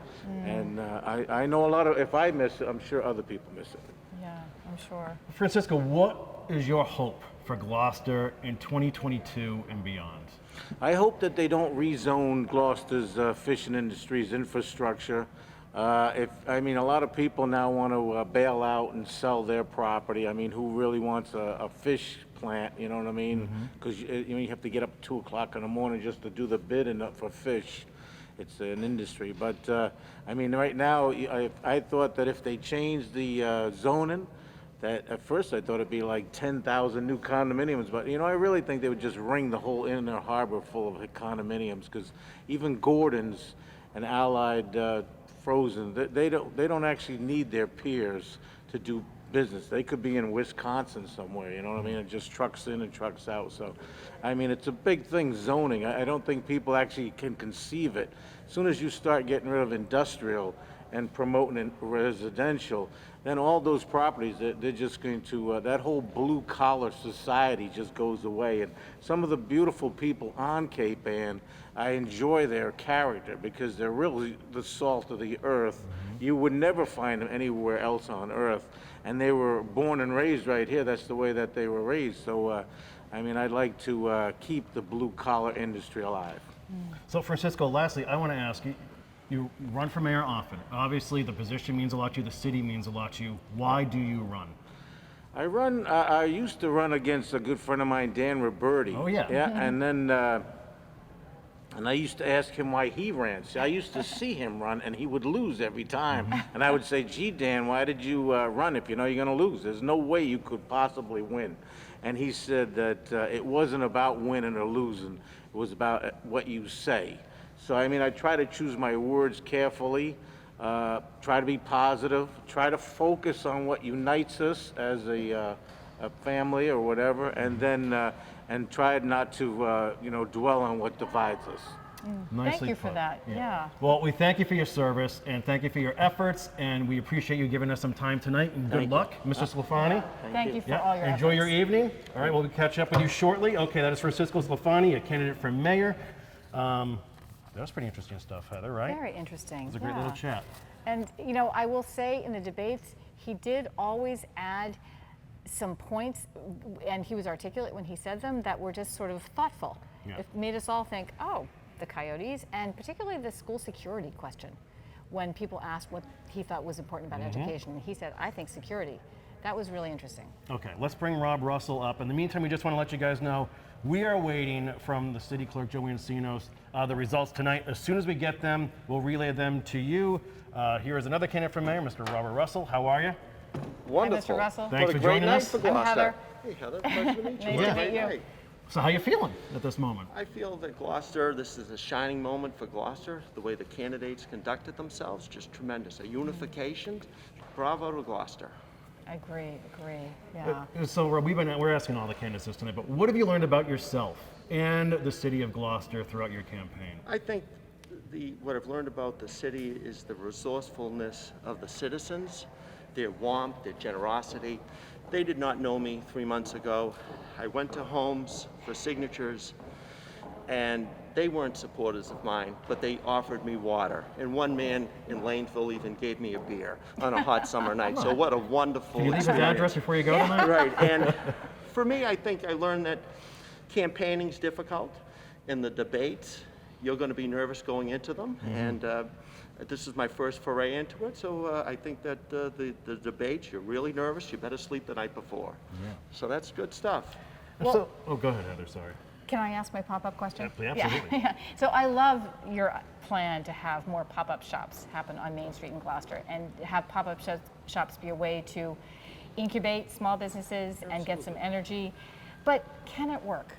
And I know a lot of, if I miss it, I'm sure other people miss it. Yeah, I'm sure. Francisco, what is your hope for Gloucester in 2022 and beyond? I hope that they don't rezone Gloucester's fishing industry's infrastructure. A lot of people now want to bail out and sell their property. I mean, who really wants a fish plant, you know what I mean? Because you have to get up at 2 o'clock in the morning just to do the bidding for fish. It's an industry. But, right now, I thought that if they changed the zoning, that at first I thought it'd be like 10,000 new condominiums. But, I really think they would just ring the whole inner harbor full of condominiums because even Gordon's and Allied Frozen, they don't actually need their peers to do business. They could be in Wisconsin somewhere, you know what I mean? It just trucks in and trucks out. So, it's a big thing, zoning. I don't think people actually can conceive it. As soon as you start getting rid of industrial and promoting it residential, then all those properties, they're just going to, that whole blue collar society just goes away. And some of the beautiful people on Cape Ann, I enjoy their character because they're really the salt of the earth. You would never find them anywhere else on earth. And they were born and raised right here. That's the way that they were raised. So, I'd like to keep the blue collar industry alive. So Francisco, lastly, I want to ask you, you run for mayor often. Obviously, the position means a lot to you, the city means a lot to you. Why do you run? I used to run against a good friend of mine, Dan Roberti. Oh, yeah. Yeah, and then, and I used to ask him why he ran. See, I used to see him run, and he would lose every time. And I would say, gee, Dan, why did you run if you know you're going to lose? There's no way you could possibly win. and he said that it wasn't about winning or losing, it was about what you say. So, I mean, I try to choose my words carefully, try to be positive, try to focus on what unites us as a family or whatever, and then and try not to, dwell on what divides us. Thank you for that. Yeah. Well, we thank you for your service and thank you for your efforts, and we appreciate you giving us some time tonight. And good luck, Mr. Stephani. Thank you for all your Enjoy your efforts. evening. All right, we'll catch up with you shortly. Okay, that is Francisco Stephani, a candidate for mayor. That was pretty interesting stuff, Heather, right? Very interesting. It was a great little chat. And I will say in the debates, he did always add some points, and he was articulate when he said them, that were just sort of thoughtful. Yeah. It made us all think, oh, the coyotes, and particularly the school security question. When people asked what he thought was important about education, he said, I think security. That was really interesting. Okay, let's bring Rob Russell up. In the meantime, we just want to let you guys know we are waiting from the city clerk, Joey Encinos, the results tonight. As soon as we get them, we'll relay them to you. Here is another candidate for mayor, Mr. Robert Russell. How are you? Wonderful. Hi, Mr. Russell. Thanks What for a great joining night us. for I'm Gloucester. Heather. Hey, Heather. Pleasure to meet you. Nice What a to great meet you. night. So how you feeling at this moment? I feel that Gloucester, this is a shining moment for Gloucester. The way the candidates conducted themselves, just tremendous. A unification. Bravo to Gloucester. Agree. Yeah. So Rob, we're asking all the candidates this tonight, but what have you learned about yourself and the city of Gloucester throughout your campaign? I think what I've learned about the city is the resourcefulness of the citizens, their warmth, their generosity. They did not know me 3 months ago. I went to homes for signatures, and they weren't supporters of mine, but they offered me water. And one man in Lanesville even gave me a beer on a hot summer night. So what a wonderful Can you leave his experience. address before you go tonight? Right, and for me, I think I learned that campaigning's difficult. In the debates, you're going to be nervous going into them, and this is my first foray into it, so I think that the debates, you're really nervous, you better sleep the night before. So that's good stuff. Well- Go ahead, Heather, sorry. Can I ask my pop-up question? Yeah, absolutely. Yeah. So I love your plan to have more pop-up shops happen on Main Street in Gloucester, and have pop-up shops be a way to incubate small businesses and get some energy. But can it work?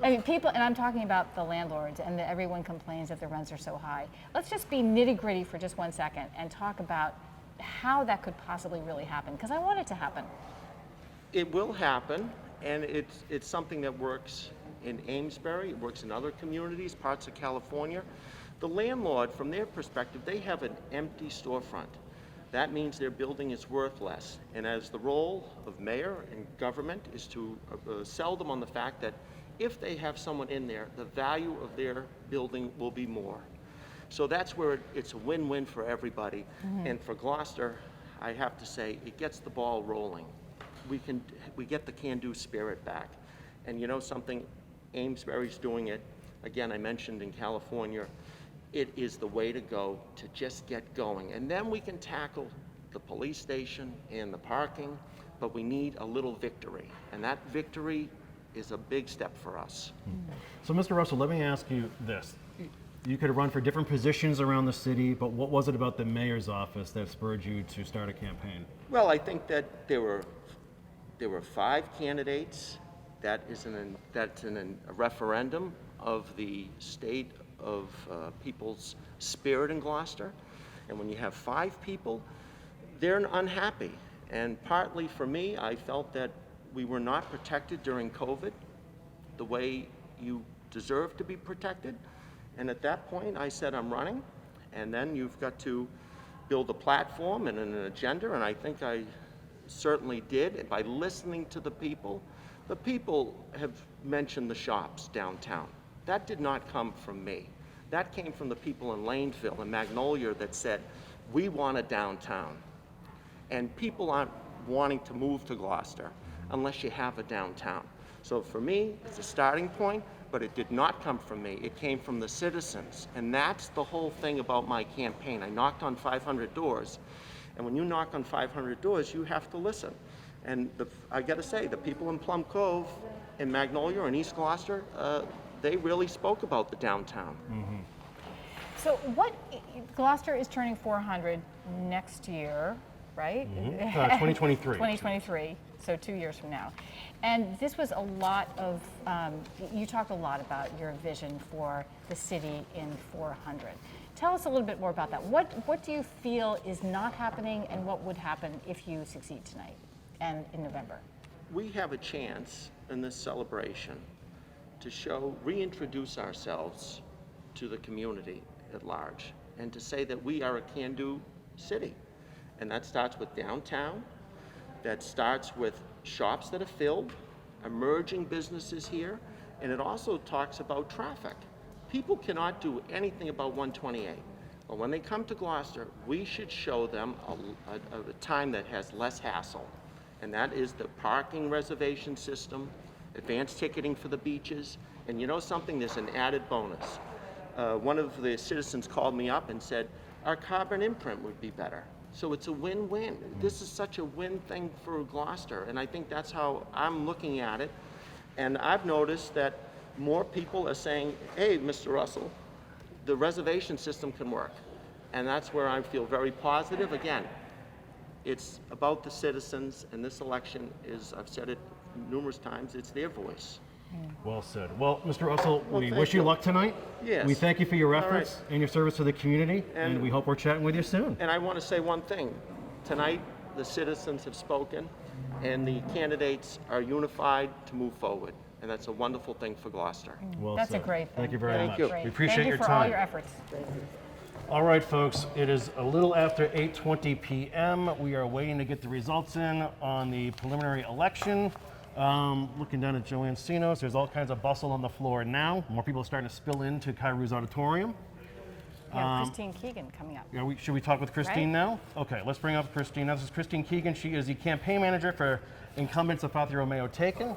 I mean, people, and I'm talking about the landlords, and everyone complains that the rents are so high. Let's just be nitty-gritty for just 1 second and talk about how that could possibly really happen, because I want it to happen. It will happen, and it's something that works in Amesbury, it works in other communities, parts of California. The landlord, from their perspective, they have an empty storefront. That means their building is worth less. And as the role of mayor and government is to sell them on the fact that if they have someone in there, the value of their building will be more. So that's where it's a win-win for everybody. And for Gloucester, I have to say, it gets the ball rolling. We get the can-do spirit back. And you know something, Amesbury's doing it. Again, I mentioned in California, it is the way to go to just get going. And then we can tackle the police station and the parking, but we need a little victory. And that victory is a big step for us. So Mr. Russell, let me ask you this. You could have run for different positions around the city, but what was it about the mayor's office that spurred you to start a campaign? Well, I think that there were 5 candidates. That's in a referendum of the state of people's spirit in Gloucester. And when you have 5 people, they're unhappy. And partly for me, I felt that we were not protected during COVID the way you deserve to be protected. And at that point, I said, I'm running. And then you've got to build a platform and an agenda, and I think I certainly did. And by listening to the people have mentioned the shops downtown. That did not come from me. That came from the people in Lanesville and Magnolia that said, we want a downtown. And people aren't wanting to move to Gloucester unless you have a downtown. So for me, it's a starting point, but it did not come from me. It came from the citizens. And that's the whole thing about my campaign. I knocked on 500 doors. And when you knock on 500 doors, you have to listen. And I gotta say, the people in Plum Cove, in Magnolia, and East Gloucester, they really spoke about the downtown. So Gloucester is turning 400 next year, right? 2023. 2023. so 2 years from now. And this was a lot of, you talked a lot about your vision for the city in 400. Tell us a little bit more about that. What do you feel is not happening, and what would happen if you succeed tonight and in November? We have a chance in this celebration to reintroduce ourselves to the community at large, and to say that we are a can-do city. And that starts with downtown, that starts with shops that are filled, emerging businesses here, and it also talks about traffic. People cannot do anything about 128, but when they come to Gloucester, we should show them a time that has less hassle, and that is the parking reservation system, advanced ticketing for the beaches, and you know something, there's an added bonus. One of the citizens called me up and said, our carbon imprint would be better. So it's a win-win. This is such a win thing for Gloucester, and I think that's how I'm looking at it. And I've noticed that more people are saying, hey, Mr. Russell, the reservation system can work. And that's where I feel very positive. Again, it's about the citizens, and this election is, I've said it numerous times, it's their voice. Well said. Well, Mr. Russell, we thank wish you you. luck tonight. Yes. We thank you for your All right. efforts and your service to the community, and And- we hope we're chatting with you soon. And I want to say one thing. Tonight, the citizens have spoken, and the candidates are unified to move forward. And that's a wonderful thing for Gloucester. Well That's a said. great thing. Thank you very Thank much. you. Great. We appreciate Thank you your for time. all your efforts. All right, folks, it is a little after 8:20 p.m. We are waiting to get the results in on the preliminary election. Looking down at Joanne Sinos, there's all kinds of bustle on the floor now. More people are starting to spill into Kairou's auditorium. Yeah, Christine Keegan coming up. Should we talk with Christine Right. now? Okay, let's bring up Christine. This is Christine Keegan. She is the campaign manager for incumbent Stephani Romeo Taken.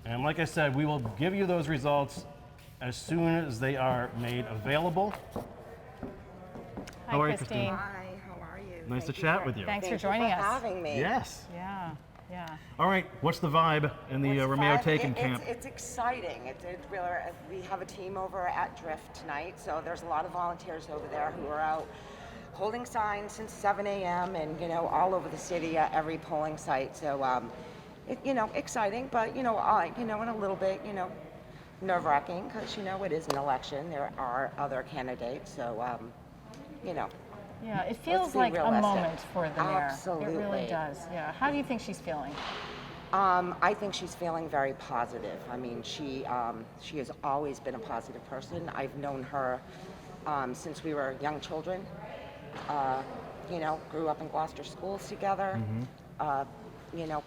And like I said, we will give you those results as soon as they are made available. Hi, How are you, Christine. Hi, how are you? Nice Thank to you chat with you. Thanks for Thank you joining us. having me. Yes. Yeah, yeah. All right, what's the vibe in the What's Romeo fun? Taken camp? It's exciting. We have a team over at Drift tonight, so there's a lot of volunteers over there who are out holding signs since 7 a.m. and all over the city at every polling site. So exciting, but and a little bit nerve-wracking because it is an election. There are other candidates, so Yeah, it feels be like a realistic. moment for the mayor. It Absolutely. really does. Yeah. How do you think she's feeling? I think she's feeling very positive. I mean, she has always been a positive person. I've known her since we were young children. Grew up in Gloucester schools together.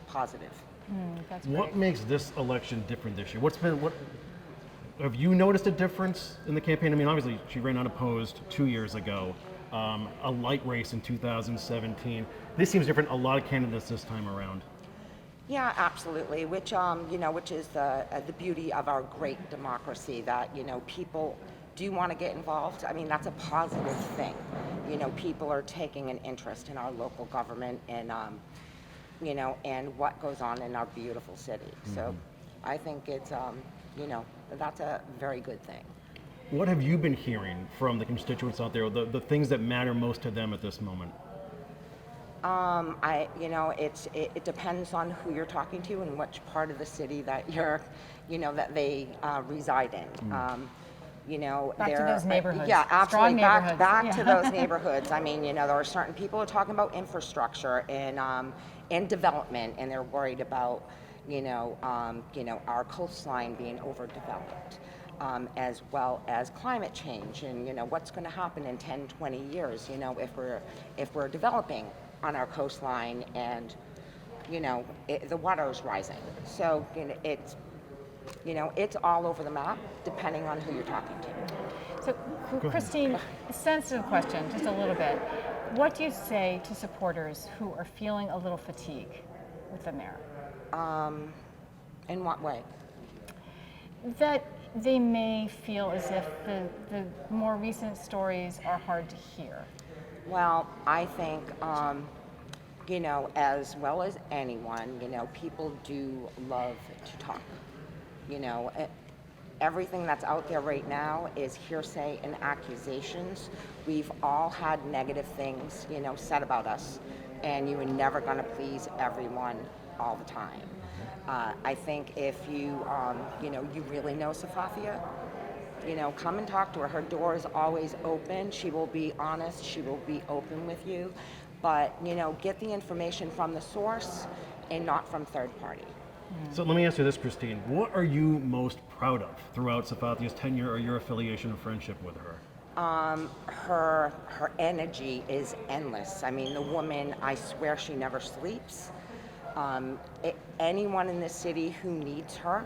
Positive. That's What great. makes this election different this year? What have you noticed a difference in the campaign? I mean, obviously she ran unopposed 2 years ago, a light race in 2017. This seems different. A lot of candidates this time around. Yeah, absolutely. Which is the beauty of our great democracy. That people do want to get involved. I mean, that's a positive thing. People are taking an interest in our local government and and what goes on in our beautiful city. So, I think it's that's a very good thing. What have you been hearing from the constituents out there? The things that matter most to them at this moment? It depends on who you're talking to and which part of the city that that they reside in. Back to those neighborhoods. Yeah, Strong absolutely. neighborhoods. Back Yeah. to those neighborhoods. I mean, there are certain people who are talking about infrastructure and development, and they're worried about, our coastline being overdeveloped. As well as climate change and what's going to happen in 10, 20 years, if we're developing on our coastline and the water's rising. So it's all over the map depending on who you're talking to. So, Christine, a sensitive question, just a little bit. What do you say to supporters who are feeling a little fatigue with the mayor? In what way? That they may feel as if the more recent stories are hard to hear. Well, I think, as well as anyone, people do love to talk. everything that's out there right now is hearsay and accusations. We've all had negative things, said about us, and you are never going to please everyone all the time. I think if you, you really know Safathia, come and talk to her. Her door is always open. She will be honest. She will be open with you. But, get the information from the source and not from third party. So let me ask you this, Christine. What are you most proud of throughout Safathia's tenure or your affiliation or friendship with her? Her energy is endless. I mean, the woman, I swear she never sleeps. Anyone in this city who needs her,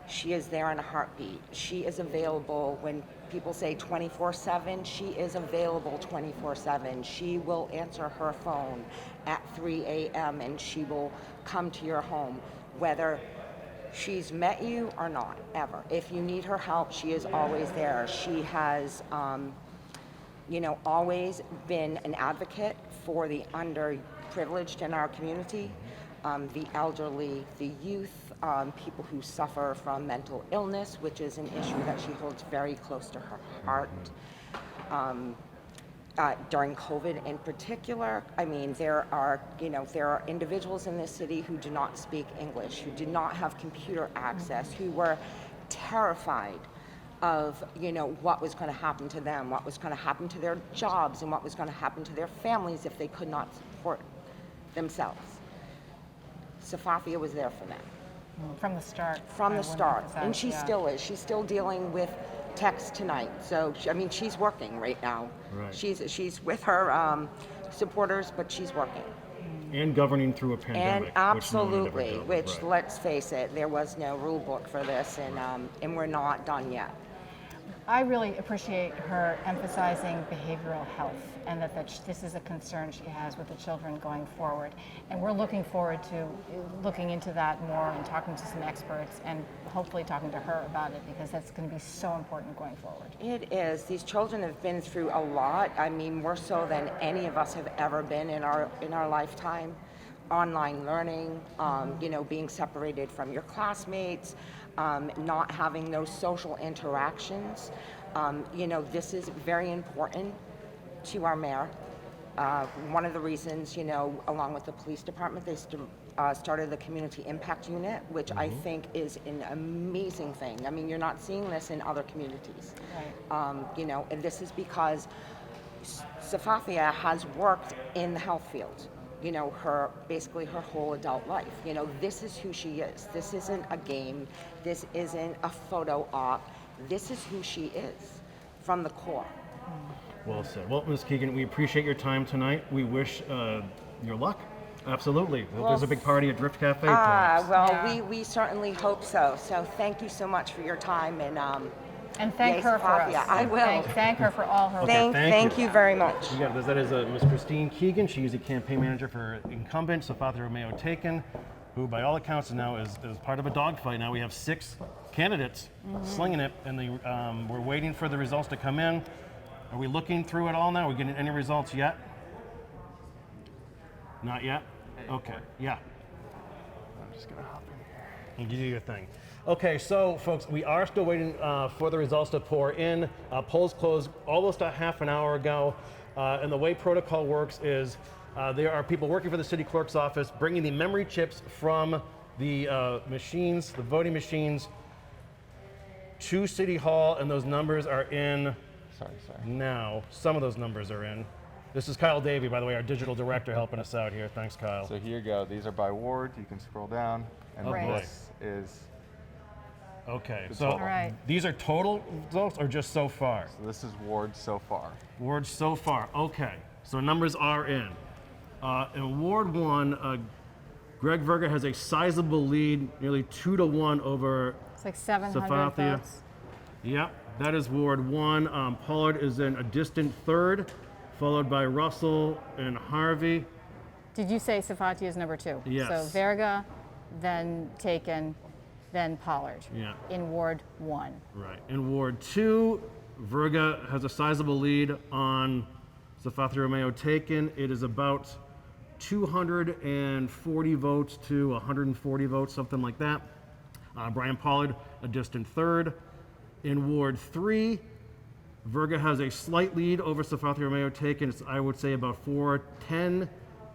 she is there in a heartbeat. She is available when people say 24/7, she is available 24/7. She will answer her phone at 3 a.m. and she will come to your home, whether she's met you or not, ever. If you need her help, she is always there. She has, always been an advocate for the underprivileged in our community, the elderly, the youth, people who suffer from mental illness, which is an issue that she holds very close to her heart. During COVID in particular, I mean, there are individuals in this city who do not speak English, who did not have computer access, who were terrified of, what was going to happen to them, what was going to happen to their jobs, and what was going to happen to their families if they could not support themselves. Safathia was there for them. From the start. From the start, and emphasize, she yeah. still is. She's still dealing with text tonight. So, she's working right now. Right. She's with her supporters, but she's working. And governing through a pandemic. And absolutely, which, which let's face it, there was no rule book for this, and we're not done yet. I really appreciate her emphasizing behavioral health and that this is a concern she has with the children going forward. And we're looking forward to looking into that more and talking to some experts and hopefully talking to her about it, because that's going to be so important going forward. It is. These children have been through a lot. I mean, more so than any of us have ever been in our lifetime. Online learning, being separated from your classmates, not having those social interactions. This is very important to our mayor. One of the reasons, along with the police department, they started the community impact unit, which I think is an amazing thing. I mean, you're not seeing this in other communities. Right. And this is because Safathia has worked in the health field. Basically her whole adult life. This is who she is. This isn't a game. This isn't a photo op. This is who she is from the core. Well said. Well, Ms. Keegan, we appreciate your time tonight. We wish your luck. Absolutely. Well, there's a big party at Drift Cafe. Well, we certainly hope so. So thank you so much for your time, And thank Yay, her for us. Safathia. I will. Thank her for all her work. thank you very much. Yeah, that is Ms. Christine Keegan. She's the campaign manager for incumbent Safathia Romeo Taken, who by all accounts now is part of a dogfight. Now we have 6 candidates slinging it, and we're waiting for the results to come in. Are we looking through it all now? Are we getting any results yet? Not yet? Okay, yeah. I'm just gonna hop in here and give you your thing. Okay, so folks, we are still waiting for the results to pour in. Polls closed almost a half an hour ago, and the way protocol works is there are people working for the city clerk's office bringing the memory chips from the machines, the voting machines, to City Hall, and those numbers are in now. Some of those numbers are in. This is Kyle Davey, by the way, our digital director, helping us out here. Thanks, Kyle. So here you go. These are by ward. You can scroll down, and Oh, boy. this is. Okay, The so total. All right. these are total results or just so far? So this is ward so far. Ward so far. Okay, so numbers are in. In Ward 1, Greg Verga has a sizable lead, nearly 2-1 over It's like 700 Safathia. votes. Yep, that is Ward 1. Pollard is in a distant third, followed by Russell and Harvey. Did you say Safathia is number 2? Yes. So Verga, then Taken, then Pollard. Yeah. In Ward 1. Right. In Ward 2, Verga has a sizable lead on Safathia Romeo Taken. It is about 240 votes to 140 votes, something like that. Brian Pollard, a distant third. In Ward 3, Verga has a slight lead over Safathia Mayo-Taken. It's, I would say, about 410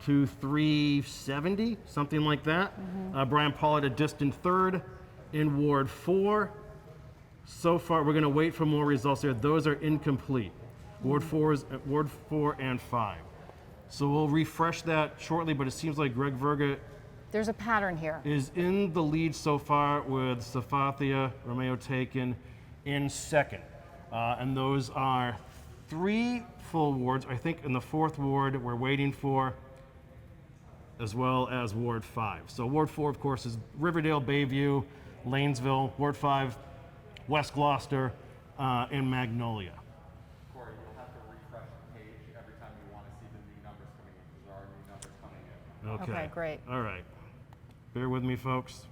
to 370, something like that. Brian Pollard a distant third. In Ward 4, so far, we're going to wait for more results here. Those are incomplete. Ward 4 and 5. So we'll refresh that shortly, but it seems like Greg Verga There's a pattern here. is in the lead so far with Safathia Mayo-Taken in second. And those are 3 full wards. I think in the 4th ward we're waiting for, as well as Ward 5. So Ward 4, of course, is Riverdale, Bayview, Lanesville. Ward 5, West Gloucester, and Magnolia. Corey, you'll have to refresh the page every time you want to see the new numbers coming in, because there are new numbers coming in. Okay. Okay, great. All right. Bear with me, folks.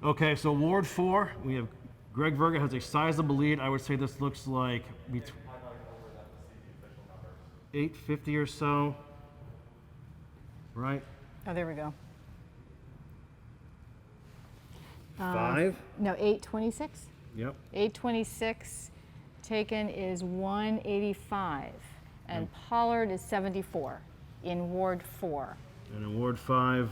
Okay, so Ward 4, we have Greg Verga has a sizable lead. I would say this looks like 850 or so, right? Oh, there we go. 5? No, 826. Yep. 826 Taken is 185, and Pollard is 74 in Ward 4. And in Ward 5,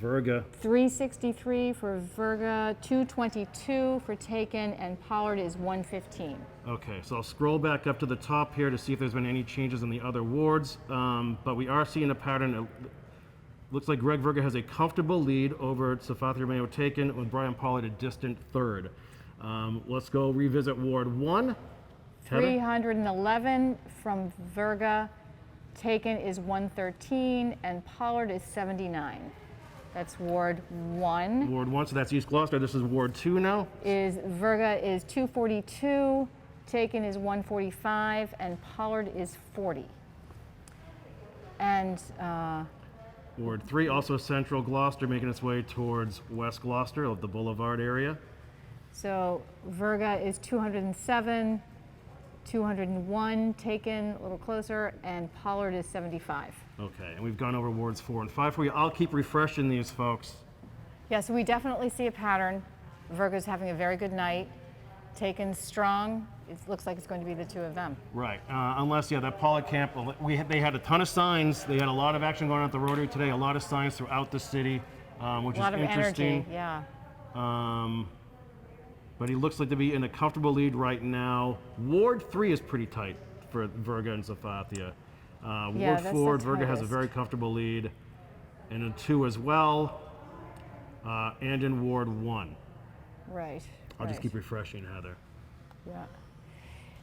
Verga. 363 for Verga, 222 for Taken, and Pollard is 115. Okay, so I'll scroll back up to the top here to see if there's been any changes in the other wards. But we are seeing a pattern. It looks like Greg Verga has a comfortable lead over Safathia Mayo-Taken, with Brian Pollard a distant third. Let's go revisit Ward 1. Heather? 311 from Verga, Taken is 113, and Pollard is 79. That's Ward 1. Ward 1, so that's East Gloucester. This is Ward 2 now. Is Verga is 242, Taken is 145, and Pollard is 40. And Ward 3, also Central Gloucester, making its way towards West Gloucester of the Boulevard area. so Verga is 207, 201, Taken a little closer, and Pollard is 75. Okay, and we've gone over Wards 4 and 5 for you. I'll keep refreshing these, folks. Yeah, so we definitely see a pattern. Verga's having a very good night. Taken's strong. It looks like it's going to be the two of them. Right, unless, yeah, that Pollard camp, they had a ton of signs. They had a lot of action going on at the Rotary today, a lot of signs throughout the city, which A lot is of interesting. energy, yeah. But he looks like to be in a comfortable lead right now. Ward 3 is pretty tight for Verga and Safathia. Ward that's 4, the Verga has a tightest. very comfortable lead. And in 2 as well. And in Ward 1. Right. I'll just right. keep refreshing, Heather. Yeah.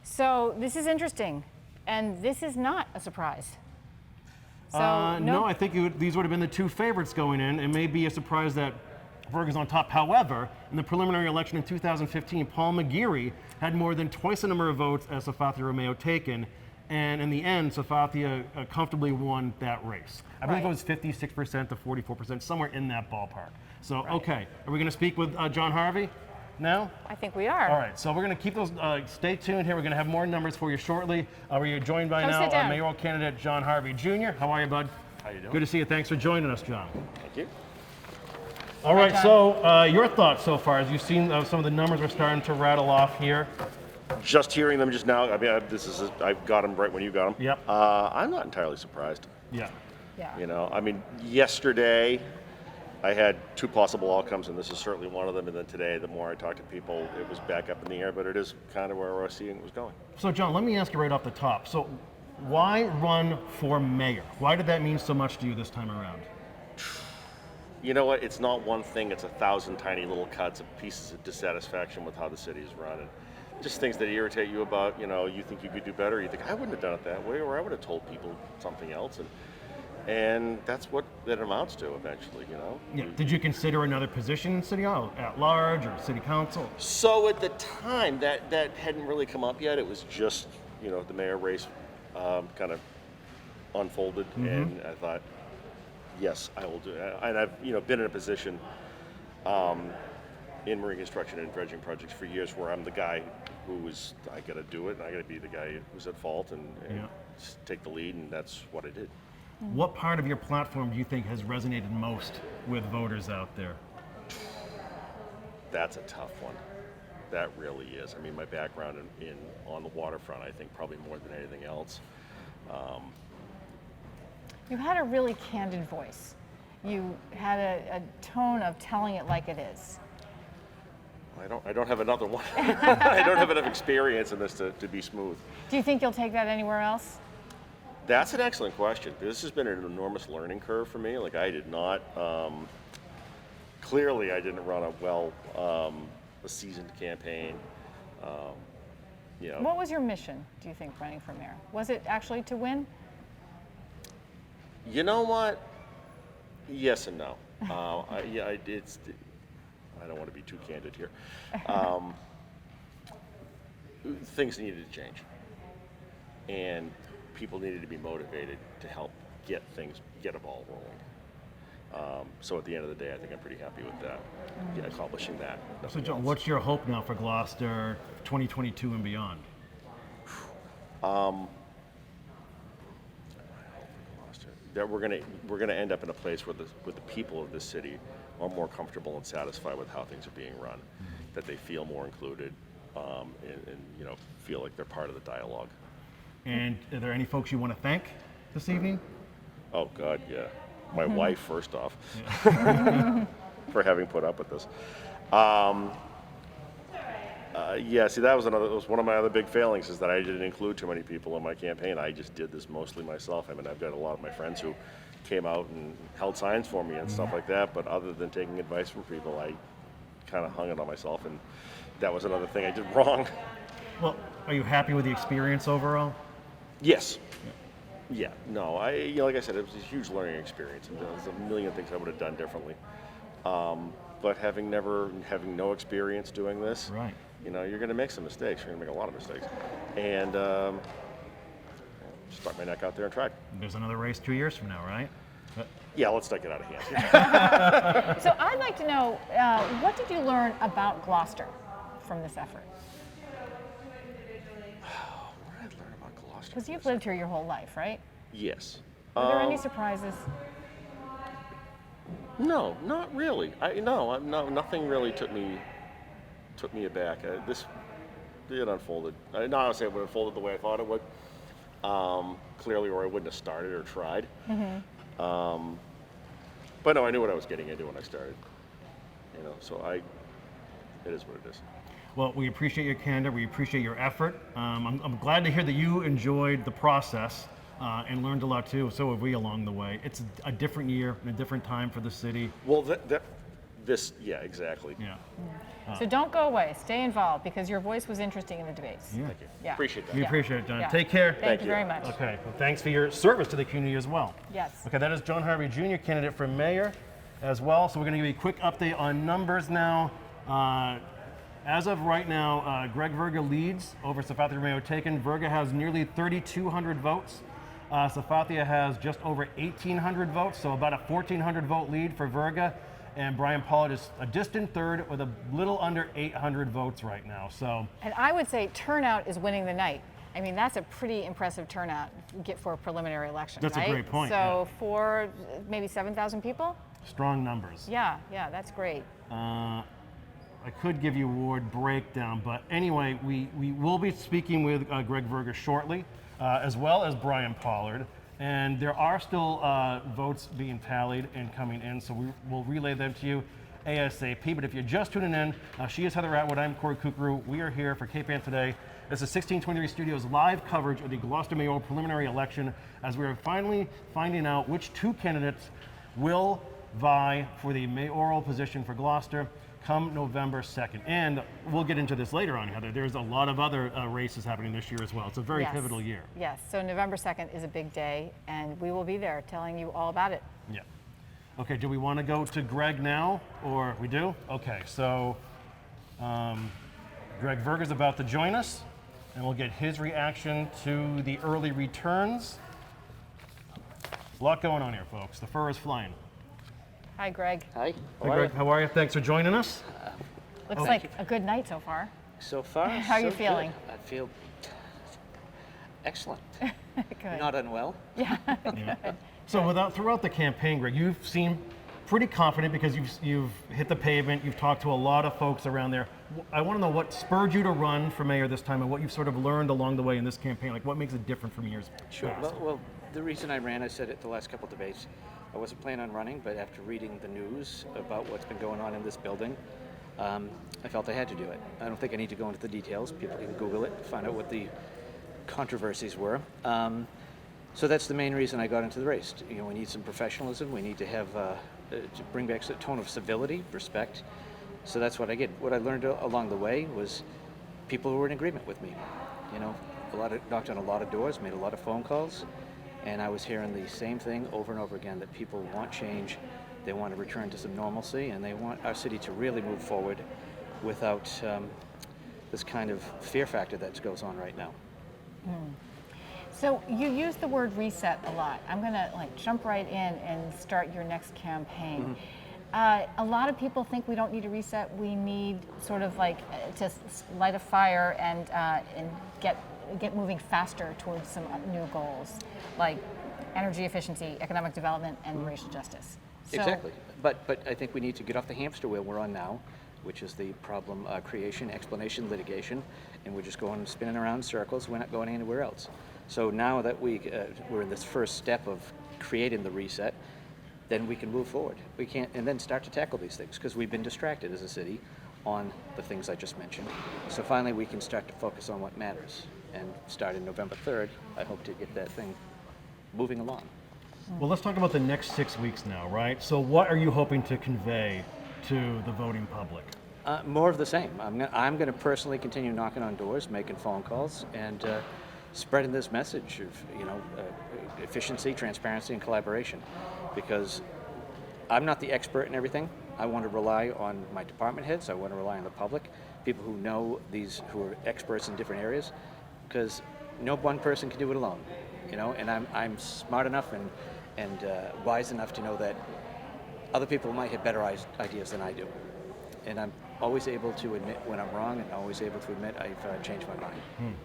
So this is interesting, and this is not a surprise. So No, I think these would have been the 2 favorites going in. It may be a surprise that Verga's on top. However, in the preliminary election in 2015, Paul McGeary had more than twice the number of votes as Safathia Mayo-Taken, and in the end, Safathia comfortably won that race. I believe it Right. was 56% to 44%, somewhere in that ballpark. So, okay, are we going to speak with John Harvey now? I think we are. All right, so we're going to keep those, stay tuned here. We're going to have more numbers for you shortly. We're joined by Come now sit down. mayoral candidate John Harvey Jr. How are you, bud? How you doing? Good to see you. Thanks for joining us, John. Thank you. All right, John. so your thoughts so far, as you've seen some of the numbers we're starting to rattle off here. Just hearing them just now, I mean, I got them right when you got them. Yep. I'm not entirely surprised. Yeah. Yeah. You know, I mean, yesterday I had 2 possible outcomes, and this is certainly one of them. And then today, the more I talked to people, it was back up in the air, but it is kind of where I was seeing it was going. So, John, let me ask you right off the top. So, why run for mayor? Why did that mean so much to you this time around? You know what? It's not one thing. It's 1,000 tiny little cuts of pieces of dissatisfaction with how the city is run. And just things that irritate you about, you know, you think you could do better. You think, I wouldn't have done it that way, or I would have told people something else. And that's what that amounts to eventually, you know? Yeah. Did you consider another position in City Hall, at large, or City Council? So at the time, that hadn't really come up yet. It was just, you know, the mayor race kind of unfolded, and I thought, yes, I will do it. And I've, you know, been in a position in marine construction and dredging projects for years where I'm the guy who is, I got to do it, and I got to be the guy who's at fault and Yeah. take the lead, and that's what I did. What part of your platform do you think has resonated most with voters out there? that's a tough one. That really is. I mean, my background in on the waterfront, I think probably more than anything else. You had a really candid voice. You had a tone of telling it like it is. I don't have another one. I don't have enough experience in this to be smooth. Do you think you'll take that anywhere else? That's an excellent question. This has been an enormous learning curve for me. Like I did not, clearly I didn't run a seasoned campaign. You know, What was your mission, do you think, running for mayor? Was it actually to win? you know what? Yes and no. I don't want to be too candid here. Things needed to change. And people needed to be motivated to help get a ball rolling. So at the end of the day, I think I'm pretty happy with that, accomplishing that. So, John, what's your hope now for Gloucester 2022 and beyond? That we're gonna end up in a place where the people of this city are more comfortable and satisfied with how things are being run, that they feel more included, and feel like they're part of the dialogue. And are there any folks you want to thank this evening? Oh God, yeah. My wife, first off, for having put up with this. See, that was one of my other big failings, is that I didn't include too many people in my campaign. I just did this mostly myself. I mean, I've got a lot of my friends who came out and held signs for me and stuff like that, but other than taking advice from people, I kind of hung it on myself, and that was another thing I did wrong. Well, are you happy with the experience overall? Yes. Yeah, no, like I said, it was a huge learning experience, and there's a million things I would have done differently. But having no experience doing this, Right. You're going to make some mistakes. You're going to make a lot of mistakes, and stuck my neck out there and tried. There's another race 2 years from now, right? Yeah, let's not get out of hand. So I'd like to know, what did you learn about Gloucester from this effort? What did I learn about Gloucester? Because you've lived here your whole life, right? Yes. Were there any surprises? No, not really. Nothing really took me aback. It unfolded. Not honestly, it unfolded the way I thought it would. Clearly, or I wouldn't have started or tried. But no, I knew what I was getting into when I started. It is what it is. Well, we appreciate your candor. We appreciate your effort. I'm glad to hear that you enjoyed the process and learned a lot too. So have we along the way. It's a different year and a different time for the city. Well, exactly. Yeah. So don't go away. Stay involved, because your voice was interesting in the debates. Yeah. Thank you. Yeah. Appreciate that. We appreciate it, John. Yeah. Take care. Thank you very much. Okay. Well, thanks for your service to the community as well. Yes. Okay, that is John Harvey Jr., candidate for mayor as well. So we're going to give you a quick update on numbers now. As of right now, Greg Verga leads over Safathia Mayo-Taken. Verga has nearly 3,200 votes. Safathia has just over 1,800 votes, so about a 1,400 vote lead for Verga. And Brian Pollard is a distant third with a little under 800 votes right now. So, And I would say turnout is winning the night. I mean, that's a pretty impressive turnout for a preliminary election, That's a right? great point, So for maybe 7,000 people? strong numbers. Yeah, that's great. I could give you a ward breakdown, but anyway, we will be speaking with Greg Verga shortly, as well as Brian Pollard. And there are still votes being tallied and coming in, so we'll relay them to you ASAP. But if you're just tuning in, she is Heather Atwood, I'm Corey Kukru. We are here for KPN Today. This is 1623 Studios live coverage of the Gloucester mayoral preliminary election, as we are finally finding out which two candidates will vie for the mayoral position for Gloucester come November 2nd. And we'll get into this later on, Heather. There's a lot of other races happening this year as well. It's a very pivotal year. Yes, so November 2nd is a big day, and we will be there telling you all about it. Yeah. Okay, do we want to go to Greg now, or we do? Okay, so Greg Verga's about to join us, and we'll get his reaction to the early returns. A lot going on here, folks. The fur is flying. Hi, Greg. Hi. Hey, Greg, how are you? Thanks for joining us. Looks like a good night so far. So far, How are you so feeling? good. I feel excellent. Good. Not unwell. Yeah. So throughout the campaign, Greg, you've seen pretty confident because you've hit the pavement, you've talked to a lot of folks around there. I want to know what spurred you to run for mayor this time and what you've sort of learned along the way in this campaign. Like what makes it different from years Sure. past? Well, the reason I ran, I said it the last couple of debates, I wasn't planning on running, but after reading the news about what's been going on in this building, I felt I had to do it. I don't think I need to go into the details. People can Google it, find out what the controversies were. So that's the main reason I got into the race. You know, we need some professionalism. We need to have to bring back a tone of civility, respect. So that's what I did. What I learned along the way was people who were in agreement with me. You know, knocked on a lot of doors, made a lot of phone calls, and I was hearing the same thing over and over again, that people want change, they want to return to some normalcy, and they want our city to really move forward without this kind of fear factor that goes on right now. So you use the word reset a lot. I'm going to jump right in and start your next campaign. A lot of people think we don't need a reset. We need sort of to light a fire and get moving faster towards some new goals, like energy efficiency, economic development, and racial justice. So, Exactly. But I think we need to get off the hamster wheel we're on now, which is the problem creation, explanation, litigation, and we're just going spinning around in circles. We're not going anywhere else. So now that we're in this first step of creating the reset, then we can move forward. We can't, and then start to tackle these things, because we've been distracted as a city on the things I just mentioned. So finally we can start to focus on what matters. And starting November 3rd, I hope to get that thing moving along. Well, let's talk about the next 6 weeks now, right? So what are you hoping to convey to the voting public? More of the same. I'm going to personally continue knocking on doors, making phone calls, and spreading this message of efficiency, transparency, and collaboration. Because I'm not the expert in everything. I want to rely on my department heads. I want to rely on the public, people who know who are experts in different areas, because no one person can do it alone. And I'm smart enough and wise enough to know that other people might have better ideas than I do. And I'm always able to admit when I'm wrong, and always able to admit I've changed my mind.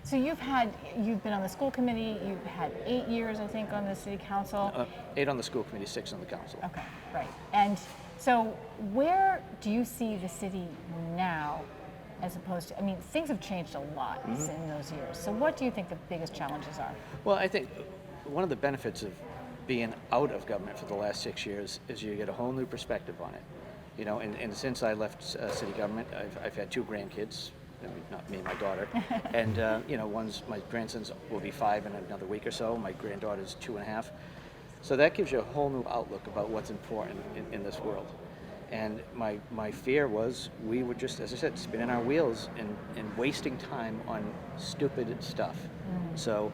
So you've been on the school committee. You've had 8 years, I think, on the city council. 8 on the school committee, 6 on the council. Okay, right. And so where do you see the city now, as opposed to, things have changed a lot in those years. So what do you think the biggest challenges are? Well, I think one of the benefits of being out of government for the last 6 years is you get a whole new perspective on it. And since I left city government, I've had 2 grandkids. Not me and my daughter, and my grandsons will be 5 in another week or so. My granddaughter's 2.5, so that gives you a whole new outlook about what's important in this world. And my fear was we were just, as I said, spinning our wheels and wasting time on stupid stuff. So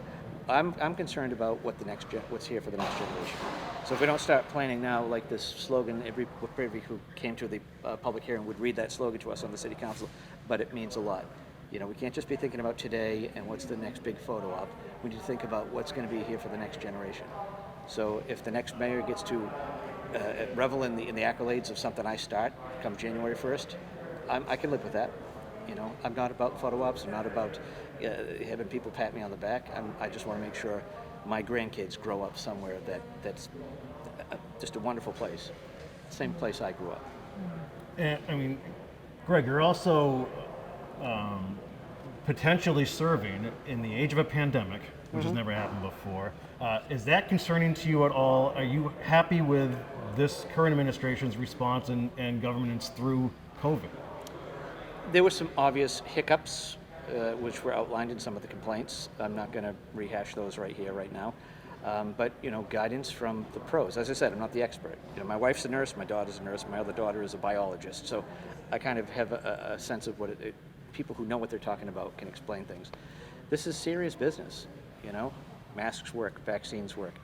I'm concerned about what's here for the next generation. So if we don't start planning now, like this slogan, everybody who came to the public hearing would read that slogan to us on the city council, but it means a lot. We can't just be thinking about today and what's the next big photo op. We need to think about what's going to be here for the next generation. So if the next mayor gets to revel in the accolades of something I start come January 1st, I can live with that. I'm not about photo ops. I'm not about having people pat me on the back. I just want to make sure my grandkids grow up somewhere that's just a wonderful place. Same place I grew up. And Greg, you're also potentially serving in the age of a pandemic, which has never happened before. Is that concerning to you at all? Are you happy with this current administration's response and governance through COVID? There were some obvious hiccups, which were outlined in some of the complaints. I'm not going to rehash those right here, right now. But guidance from the pros. As I said, I'm not the expert. My wife's a nurse, my daughter's a nurse, my other daughter is a biologist. So I kind of have a sense of what people who know what they're talking about can explain things. This is serious business. Masks work, vaccines work.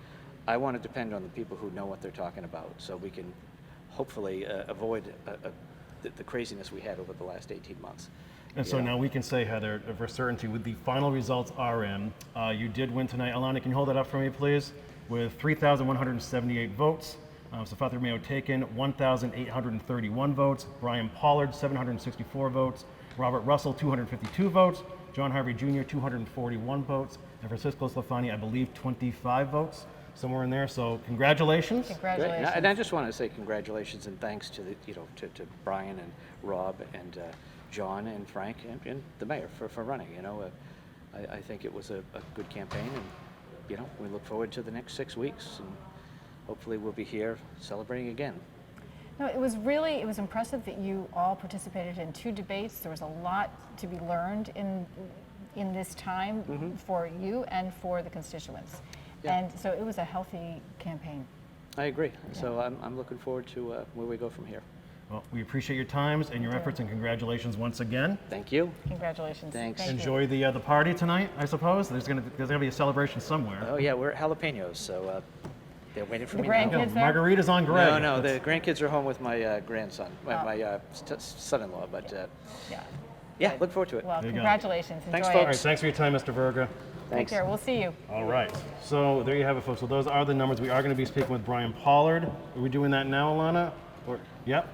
I want to depend on the people who know what they're talking about, so we can hopefully avoid the craziness we had over the last 18 months. And so now we can say, Heather, for certainty, with the final results are in, you did win tonight. Alana, can you hold that up for me, please? With 3,178 votes. So Father Mayo taken 1,831 votes. Brian Pollard, 764 votes. Robert Russell, 252 votes. John Harvey Jr., 241 votes. And Francisco Stephani, I believe, 25 votes. somewhere in there. So congratulations. Great. Congratulations. And I just want to say congratulations and thanks to the, to Brian and Rob and John and Frank and the mayor for running. I think it was a good campaign, and we look forward to the next 6 weeks, and hopefully we'll be here celebrating again. No, it was impressive that you all participated in 2 debates. There was a lot to be learned in this time for you and for the constituents. Yeah. And so it was a healthy campaign. I agree. So I'm looking forward to where we go from here. Well, we appreciate your times and your efforts, and congratulations once again. Thank you. Congratulations. Thanks. Thank you. Enjoy the party tonight, I suppose. There's gonna be a celebration somewhere. Oh yeah, we're at Jalapenos, so they're waiting for The me grandkids now. there? Margarita's on Greg. No, the grandkids are home with my grandson, my son-in-law. But yeah, look forward to it. Well, There you go. congratulations. Thanks, Enjoy All right, folks. it. thanks for your time, Mr. Verga. Take Thanks. care. We'll see you. All right, so there you have it, folks. So those are the numbers. We are going to be speaking with Brian Pollard. Are we doing that now, Alana? Yep.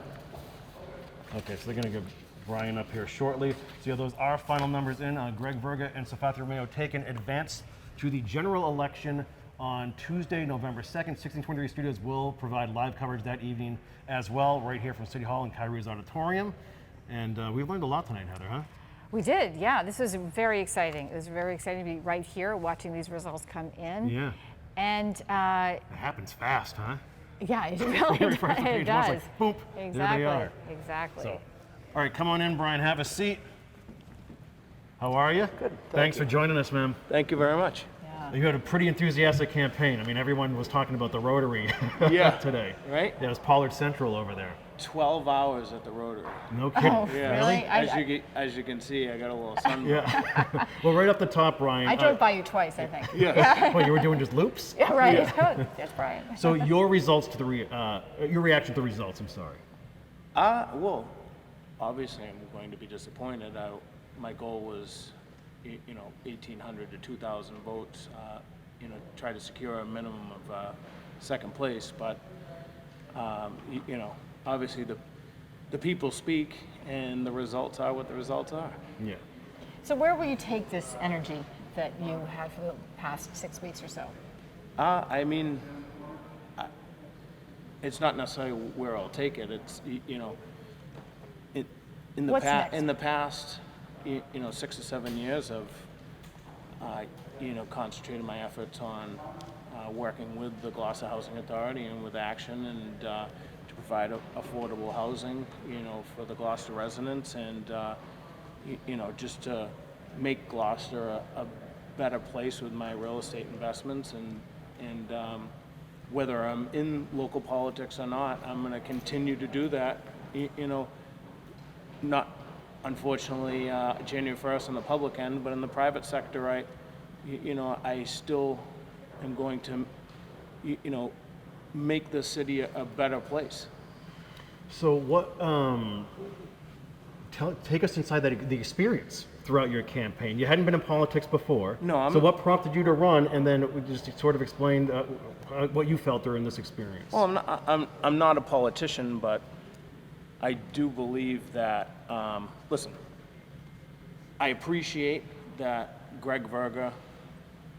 Okay, so they're going to get Brian up here shortly. So yeah, those are final numbers in. Greg Verga and Stephani Romeo taken advance to the general election on Tuesday, November 2nd. 1623 Studios will provide live coverage that evening as well, right here from City Hall in Kyrie's Auditorium. And we've learned a lot tonight, Heather, huh? We did, yeah. This was very exciting. It was very exciting to be right here watching these results come in. Yeah. And It happens fast, huh? yeah, it really Refresh the does. page It once, does. like, boop, there they Exactly. are. Exactly. So, all right, come on in, Brian. Have a seat. How are you? Good. Thanks for joining us, man. Thank you very much. Yeah. You had a pretty enthusiastic campaign. I mean, everyone was talking about the Rotary Yeah. today. Right? Yeah, it was Pollard Central over there. 12 hours at the Rotary. No kidding. Oh, Yeah. really? As you can see, I got a little sunburn. Yeah. Well, right up the top, Brian. I drove by you twice, I think. Yeah. Well, you were doing just loops? Yeah, right. That's Brian. So your results to the your reaction to the results. I'm sorry. Well, obviously I'm going to be disappointed. My goal was, 1,800 to 2,000 votes, try to secure a minimum of second place. But, obviously the people speak and the results are what the results are. Yeah. So where will you take this energy that you had for the past 6 weeks or so? It's not necessarily where I'll take it. It's, What's next? in the past, 6 or 7 years of, concentrated my efforts on working with the Gloucester Housing Authority and with Action and to provide affordable housing, for the Gloucester residents and, just to make Gloucester a better place with my real estate investments and whether I'm in local politics or not, I'm going to continue to do that, not unfortunately January 1st on the public end, but in the private sector, I still am going to, make the city a better place. So what? Take us inside the experience throughout your campaign. You hadn't been in politics before. No, So what prompted you to run, and then we just sort of explained what you felt during this experience. Well, I'm not a politician, but I do believe that, listen, I appreciate that Greg Verga,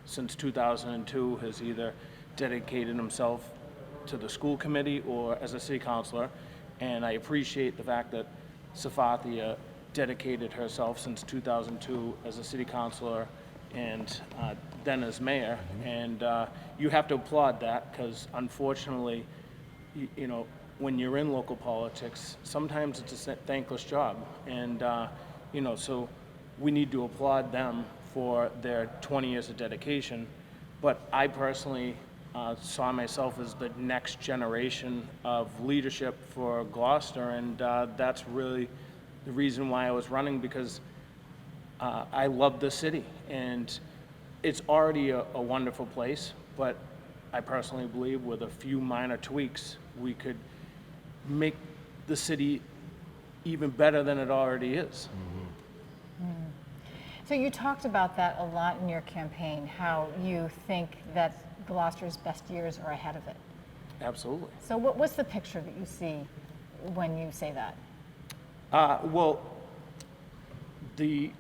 since 2002, has either dedicated himself to the school committee or as a city councilor, and I appreciate the fact that Stephani dedicated herself since 2002 as a city councilor and then as mayor, and you have to applaud that because unfortunately, when you're in local politics, sometimes it's a thankless job, and so we need to applaud them for their 20 years of dedication. But I personally saw myself as the next generation of leadership for Gloucester, and that's really the reason why I was running, because I love the city, and it's already a wonderful place, but I personally believe with a few minor tweaks, we could make the city even better than it already is. So you talked about that a lot in your campaign, how you think that Gloucester's best years are ahead of it. Absolutely. So what's the picture that you see when you say that? Well, the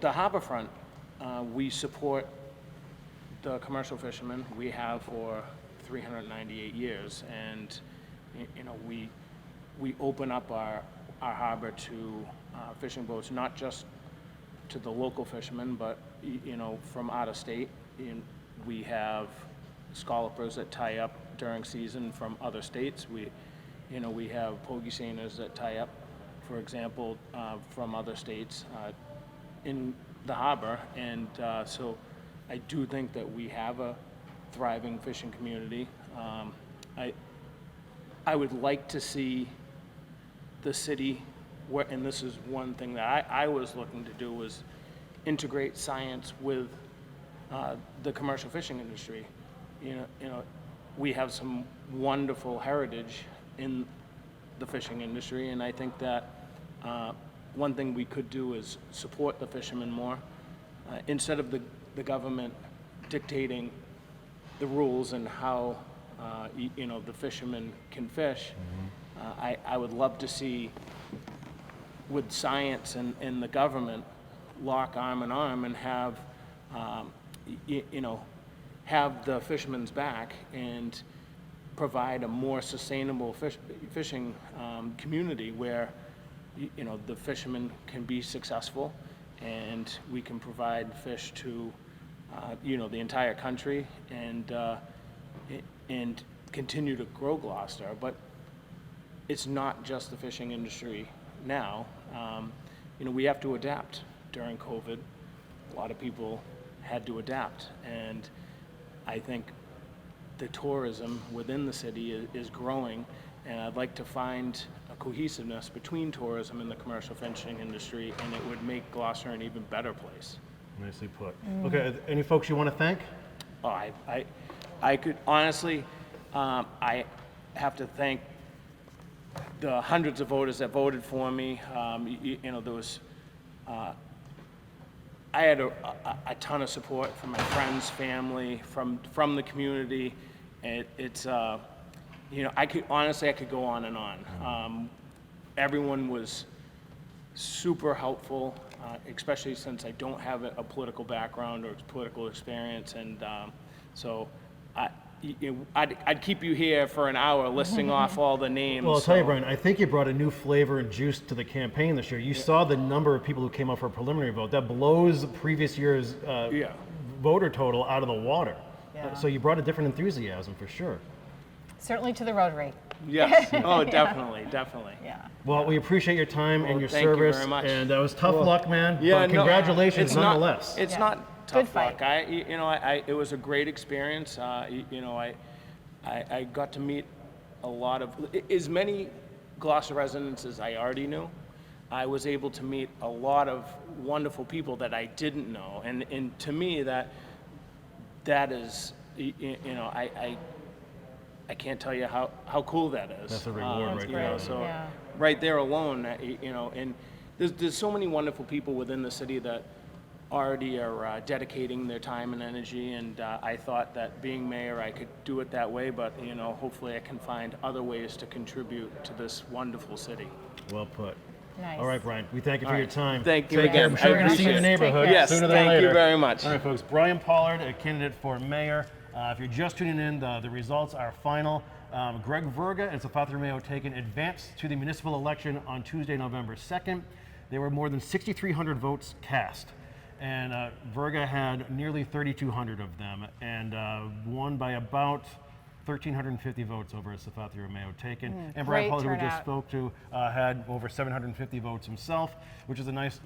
Harborfront, we support the commercial fishermen. We have for 398 years, and you know, we open up our harbor to fishing boats, not just to the local fishermen, but you know, from out of state. We have scallopers that tie up during season from other states. We have pogie seiners that tie up, for example, from other states in the harbor, and so I do think that we have a thriving fishing community. I would like to see the city, and this is one thing that I was looking to do, was integrate science with the commercial fishing industry. You know, we have some wonderful heritage in the fishing industry, and I think that one thing we could do is support the fishermen more. Instead of the government dictating the rules and how you know, the fishermen can fish, I would love to see, with science and the government, lock arm in arm and have you know, have the fishermen's back and provide a more sustainable fishing community where you know, the fishermen can be successful, and we can provide fish to you know, the entire country, and continue to grow Gloucester. But it's not just the fishing industry now. You know, we have to adapt. During COVID, a lot of people had to adapt, and I think the tourism within the city is growing, and I'd like to find a cohesiveness between tourism and the commercial fishing industry, and it would make Gloucester an even better place. Nicely put. Okay, any folks you want to thank? Oh, I could honestly, I have to thank the hundreds of voters that voted for me. You know, there was, I had a ton of support from my friends, family, from the community. It's you know, I could go on and on. Everyone was super helpful, especially since I don't have a political background or political experience, and so I'd keep you here for an hour listing off all the names. Well, I'll tell you, Brian, I think you brought a new flavor and juice to the campaign this year. You saw the number of people who came up for a preliminary vote. That blows the previous year's voter total out of the water. Yeah. So you brought a different enthusiasm for sure. Certainly to the Rotary. Yes. Oh, definitely, definitely. Yeah. Well, we appreciate your time and your thank you service. very much. And that was tough luck, man. Yeah, but congratulations it's nonetheless. It's Yeah. not Good tough luck. fight. It was a great experience. You know, I got to meet a lot of, as many Gloucester residents as I already knew. I was able to meet a lot of wonderful people that I didn't know, and to me that is, you know, I can't tell you how cool that is. That's a reward right you there. know, so Yeah. right there alone, you know, and there's so many wonderful people within the city that already are dedicating their time and energy, and I thought that being mayor I could do it that way, but you know, hopefully I can find other ways to contribute to this wonderful city. Well put. Nice. All right, Brian, we thank you for your time. Thank you Take care. again. I'm sure we're I going to see you in the appreciate it. neighborhood Yes, sooner than thank later. you very much. All right, folks. Brian Pollard, a candidate for mayor. If you're just tuning in, the results are final. Greg Verga and Stephani Mayo taken advanced to the municipal election on Tuesday, November 2nd. There were more than 6,300 votes cast, and Verga had nearly 3,200 of them, and won by about 1,350 votes over Stephani Mayo taken. And Brian great Pollard, who we just turnout. spoke to, had over 750 votes himself, which is a nice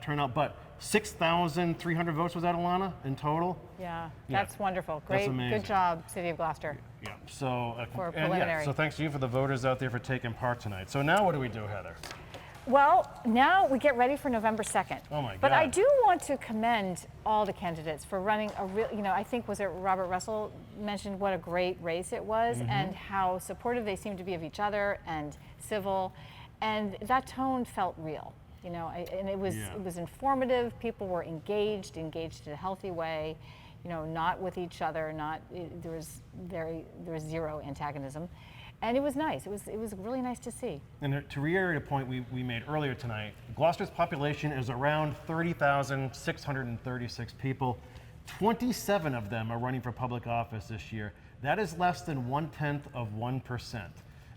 turnout. But 6,300 votes was that, Alana, in total? Yeah, Yeah. that's wonderful. That's Great, amazing. good job, City of Gloucester. Yeah. So For and preliminary. so thanks to you for the voters out there for taking part tonight. So now what do we do, Heather? Well, now we get ready for November 2nd. Oh my But I God. do want to commend all the candidates for running a real, you know, I think was it Robert Russell mentioned what a great race it was and how supportive they seemed to be of each other and civil, and that tone felt real, you know, and it was informative. People were engaged in a healthy way, you know, not with each other, there was zero antagonism. And it was nice. It was really nice to see. And to reiterate a point we made earlier tonight, Gloucester's population is around 30,636 people. 27 of them are running for public office this year. That is less than 0.1%.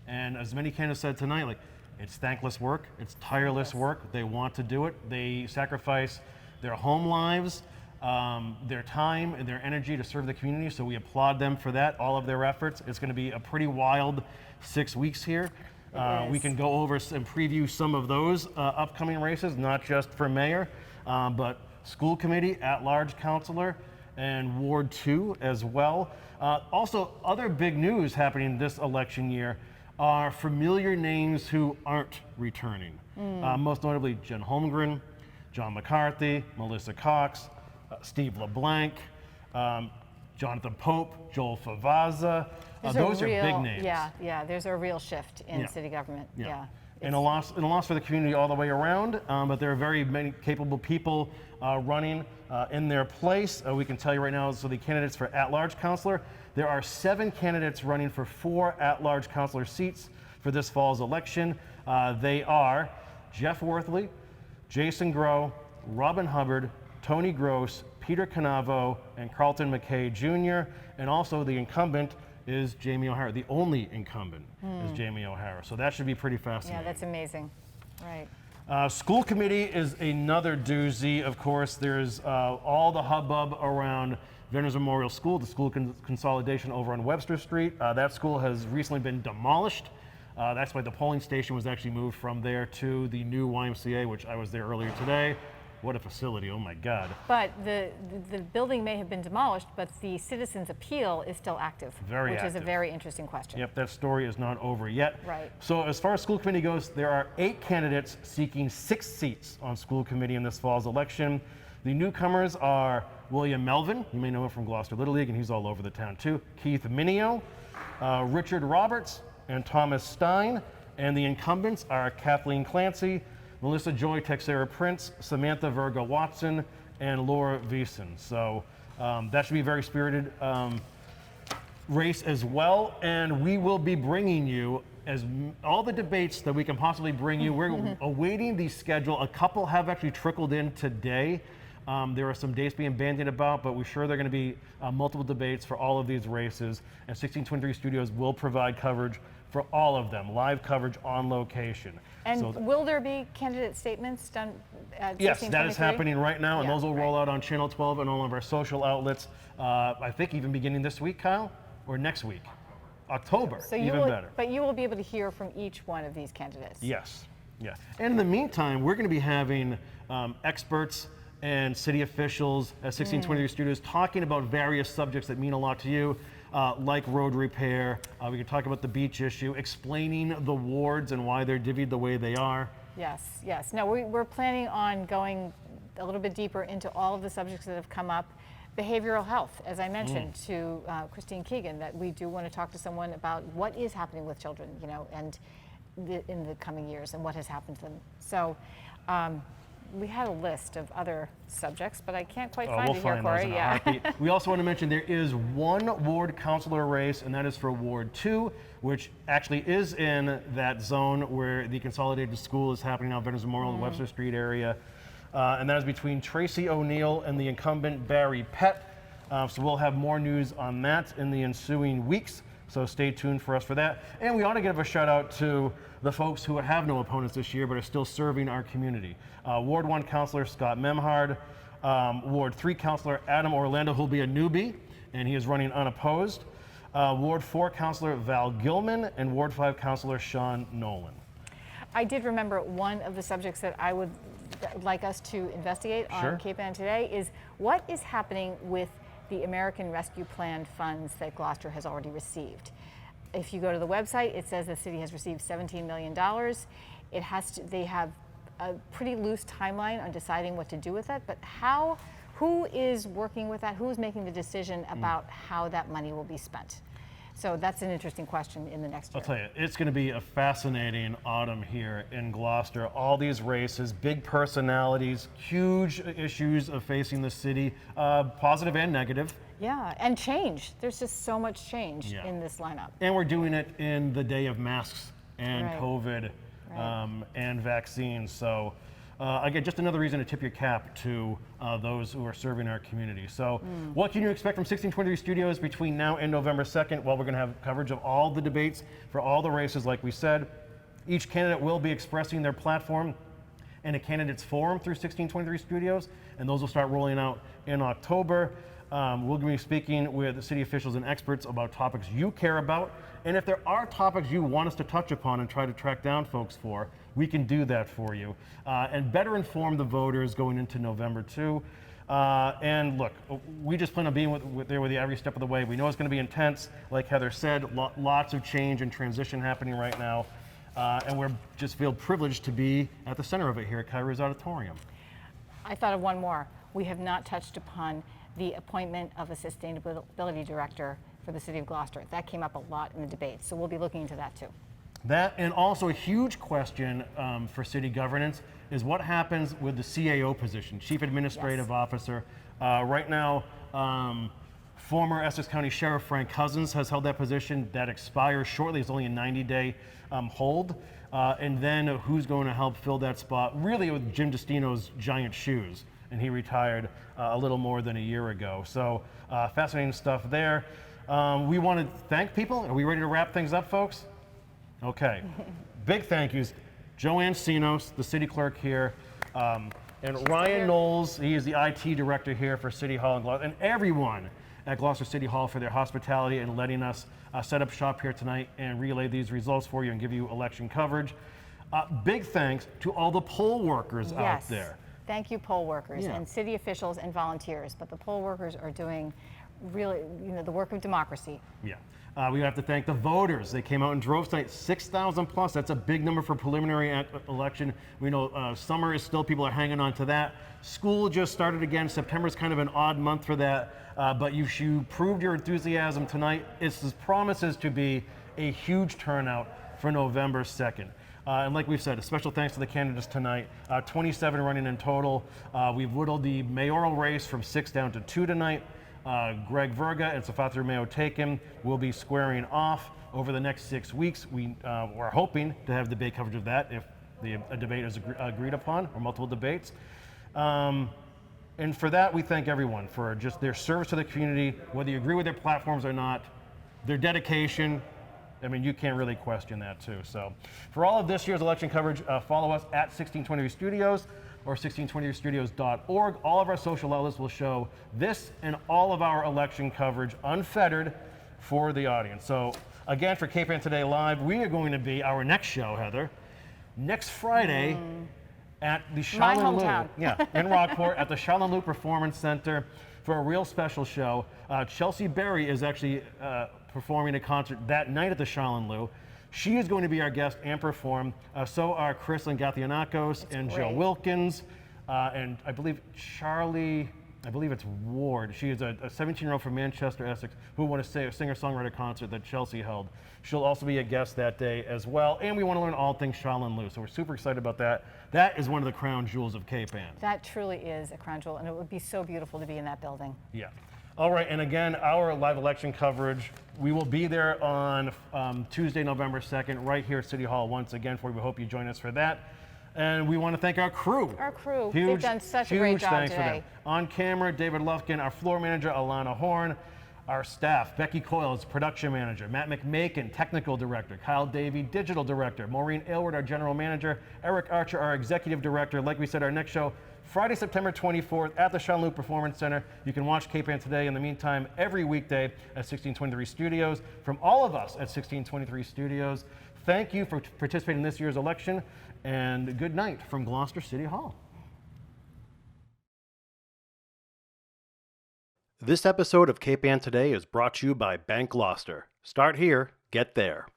And as many candidates said tonight, like, it's thankless work, it's tireless work. They want to do it. They sacrifice their home lives, their time and their energy to serve the community. So we applaud them for that, all of their efforts. It's going to be a pretty wild 6 weeks here. We can go over and preview some of those upcoming races, not just for mayor, but school committee, at-large councilor, and Ward 2 as well. Also, other big news happening this election year are familiar names who aren't returning. Most notably Jen Holmgren, John McCarthy, Melissa Cox, Steve LeBlanc, Jonathan Pope, Joel Favazza. Those are big names. Yeah, there's a real shift in city government. Yeah. And a loss for the community all the way around, but there are very many capable people running in their place. We can tell you right now, so the candidates for at-large councilor, there are 7 candidates running for 4 at-large councilor seats for this fall's election. They are Jeff Worthley, Jason Groh, Robin Hubbard, Tony Gross, Peter Canavo, and Carlton McKay Jr., and also the incumbent is Jamie O'Hara. The only incumbent is Jamie O'Hara. So that should be pretty fascinating. Yeah, that's amazing. Right. School committee is another doozy. Of course, there's all the hubbub around Veterans Memorial School, the school consolidation over on Webster Street. That school has recently been demolished. That's why the polling station was actually moved from there to the new YMCA, which I was there earlier today. What a facility, oh my God. But the building may have been demolished, but the citizens' appeal is still active. Very which active. is a very interesting question. Yep, that story is not over yet. Right. So as far as school committee goes, there are 8 candidates seeking 6 seats on school committee in this fall's election. The newcomers are William Melvin, you may know him from Gloucester Little League, and he's all over the town too. Keith Minio, Richard Roberts, and Thomas Stein. And the incumbents are Kathleen Clancy, Melissa Joy Texera Prince, Samantha Verga Watson, and Laura Veason. So that should be a very spirited race as well. And we will be bringing you all the debates that we can possibly bring you. We're awaiting the schedule. A couple have actually trickled in today. There are some dates being bandied about, but we're sure there are going to be multiple debates for all of these races. And 1623 Studios will provide coverage for all of them, live coverage on location. And will there be candidate statements done at 1623? Yes, that is happening right now, and Yeah, those will roll out on Channel 12 and all of our social outlets, I think even beginning this week, Kyle, or next week? October, So even better. But you will be able to hear from each one of these candidates. Yes, yeah. And in the meantime, we're going to be having experts and city officials at 1623 Studios talking about various subjects that mean a lot to you, like road repair. We can talk about the beach issue, explaining the wards and why they're divvied the way they are. Yes. No, we're planning on going a little bit deeper into all of the subjects that have come up. Behavioral health, as I mentioned to Christine Keegan, that we do want to talk to someone about what is happening with children, and in the coming years and what has happened to them. So we had a list of other subjects, but I can't quite find it here, Corey. We also want to mention there is one ward councilor race, and that is for Ward 2, which actually is in that zone where the consolidated school is happening now, Veterans Memorial, the Webster Street area. And that is between Tracy O'Neill and the incumbent Barry Pett. So we'll have more news on that in the ensuing weeks. So stay tuned for us for that. And we ought to give a shout out to the folks who have no opponents this year but are still serving our community. Ward 1 Councilor Scott Memhard, Ward 3 Councilor Adam Orlando, who'll be a newbie, and he is running unopposed. Ward 4 Councilor Val Gilman, and Ward 5 Councilor Sean Nolan. I did remember one of the subjects that I would like us to investigate on Cape Ann today is what is happening with the American Rescue Plan funds that Gloucester has already received. If you go to the website, it says the city has received $17 million. They have a pretty loose timeline on deciding what to do with it, but who is working with that? Who is making the decision about how that money will be spent? So that's an interesting question in the next year. I'll tell you, it's going to be a fascinating autumn here in Gloucester. All these races, big personalities, huge issues of facing the city, positive and negative. Yeah, and change. There's just so much change in this lineup. And we're doing it in the day of masks and COVID and vaccines. So again, just another reason to tip your cap to those who are serving our community. So what can you expect from 1623 Studios between now and November 2nd? Well, we're going to have coverage of all the debates for all the races, like we said. Each candidate will be expressing their platform in a candidates forum through 1623 Studios, and those will start rolling out in October. We'll be speaking with city officials and experts about topics you care about, and if there are topics you want us to touch upon and try to track down folks for, we can do that for you, and better inform the voters going into November too. And look, we just plan on being there with you every step of the way. We know it's going to be intense, like Heather said, lots of change and transition happening right now. And we're just feel privileged to be at the center of it here at Kairos Auditorium. I thought of one more. We have not touched upon the appointment of a sustainability director for the city of Gloucester. That came up a lot in the debate, so we'll be looking into that too. That, and also a huge question for city governance, is what happens with the CAO position, Chief Administrative Officer. Right now, former Essex County Sheriff Frank Cousins has held that position. That expires shortly. It's only a 90-day hold. And then who's going to help fill that spot? Really with Jim Destino's giant shoes. And he retired a little more than a year ago. So fascinating stuff there. We want to thank people. Are we ready to wrap things up, folks? Okay. Big thank yous. Joanne Sinos, the city clerk here, and Ryan Knowles, he is the IT director here for City Hall in Gloucester, and everyone at Gloucester City Hall for their hospitality and letting us set up shop here tonight and relay these results for you and give you election coverage. Big thanks to all the poll workers out there. Thank you, poll workers and city officials and volunteers. But the poll workers are doing really, the work of democracy. Yeah. We have to thank the voters. They came out and drove tonight, 6,000 plus. That's a big number for preliminary election. We know summer is still, people are hanging on to that. School just started again. September is kind of an odd month for that. But you proved your enthusiasm tonight. It promises to be a huge turnout for November 2nd. And like we've said, a special thanks to the candidates tonight. 27 running in total. We've whittled the mayoral race from 6 down to 2 tonight. Greg Verga and Safatri Mayo-Taken will be squaring off over the next 6 weeks. We're hoping to have debate coverage of that if a debate is agreed upon, or multiple debates. And for that, we thank everyone for just their service to the community, whether you agree with their platforms or not, their dedication. I mean, you can't really question that too. So for all of this year's election coverage, follow us at 1623 Studios or 1623studios.org. All of our social outlets will show this and all of our election coverage unfettered for the audience. So again, for KPN Today Live, we are going to be, our next show, Heather, next Friday at the Shaolin Lou, in Rockport at the Shaolin Lou Performance Center for a real special show. Chelsea Berry is actually performing a concert that night at the Shaolin Lou. She is going to be our guest and perform. So are Chris Gathianakos and Joe Wilkins, and I believe Charlie, I believe it's Ward. She is a 17-year-old from Manchester, Essex, who won a singer-songwriter concert that Chelsea held. She'll also be a guest that day as well, and we want to learn all things Shaolin Lou, so we're super excited about that. That is one of the crown jewels of KPN. That truly is a crown jewel, and it would be so beautiful to be in that building. Yeah. All right, and again, our live election coverage, we will be there on Tuesday, November 2nd, right here at City Hall once again for you. We hope you join us for that. And we want to thank our crew. Our crew. They've done such a great job thanks today. For them. On camera, David Lufkin, our floor manager, Alana Horn, our staff, Becky Coyles, production manager, Matt McMakin, technical director, Kyle Davey, digital director, Maureen Aylward, our general manager, Eric Archer, our executive director. Like we said, our next show, Friday, September 24th at the Shaolin Lou Performance Center. You can watch KPN Today in the meantime every weekday at 1623 Studios. From all of us at 1623 Studios, thank you for participating in this year's election, and good night from Gloucester City Hall. This episode of KPN Today is brought to you by Bank Gloucester. Start here, get there.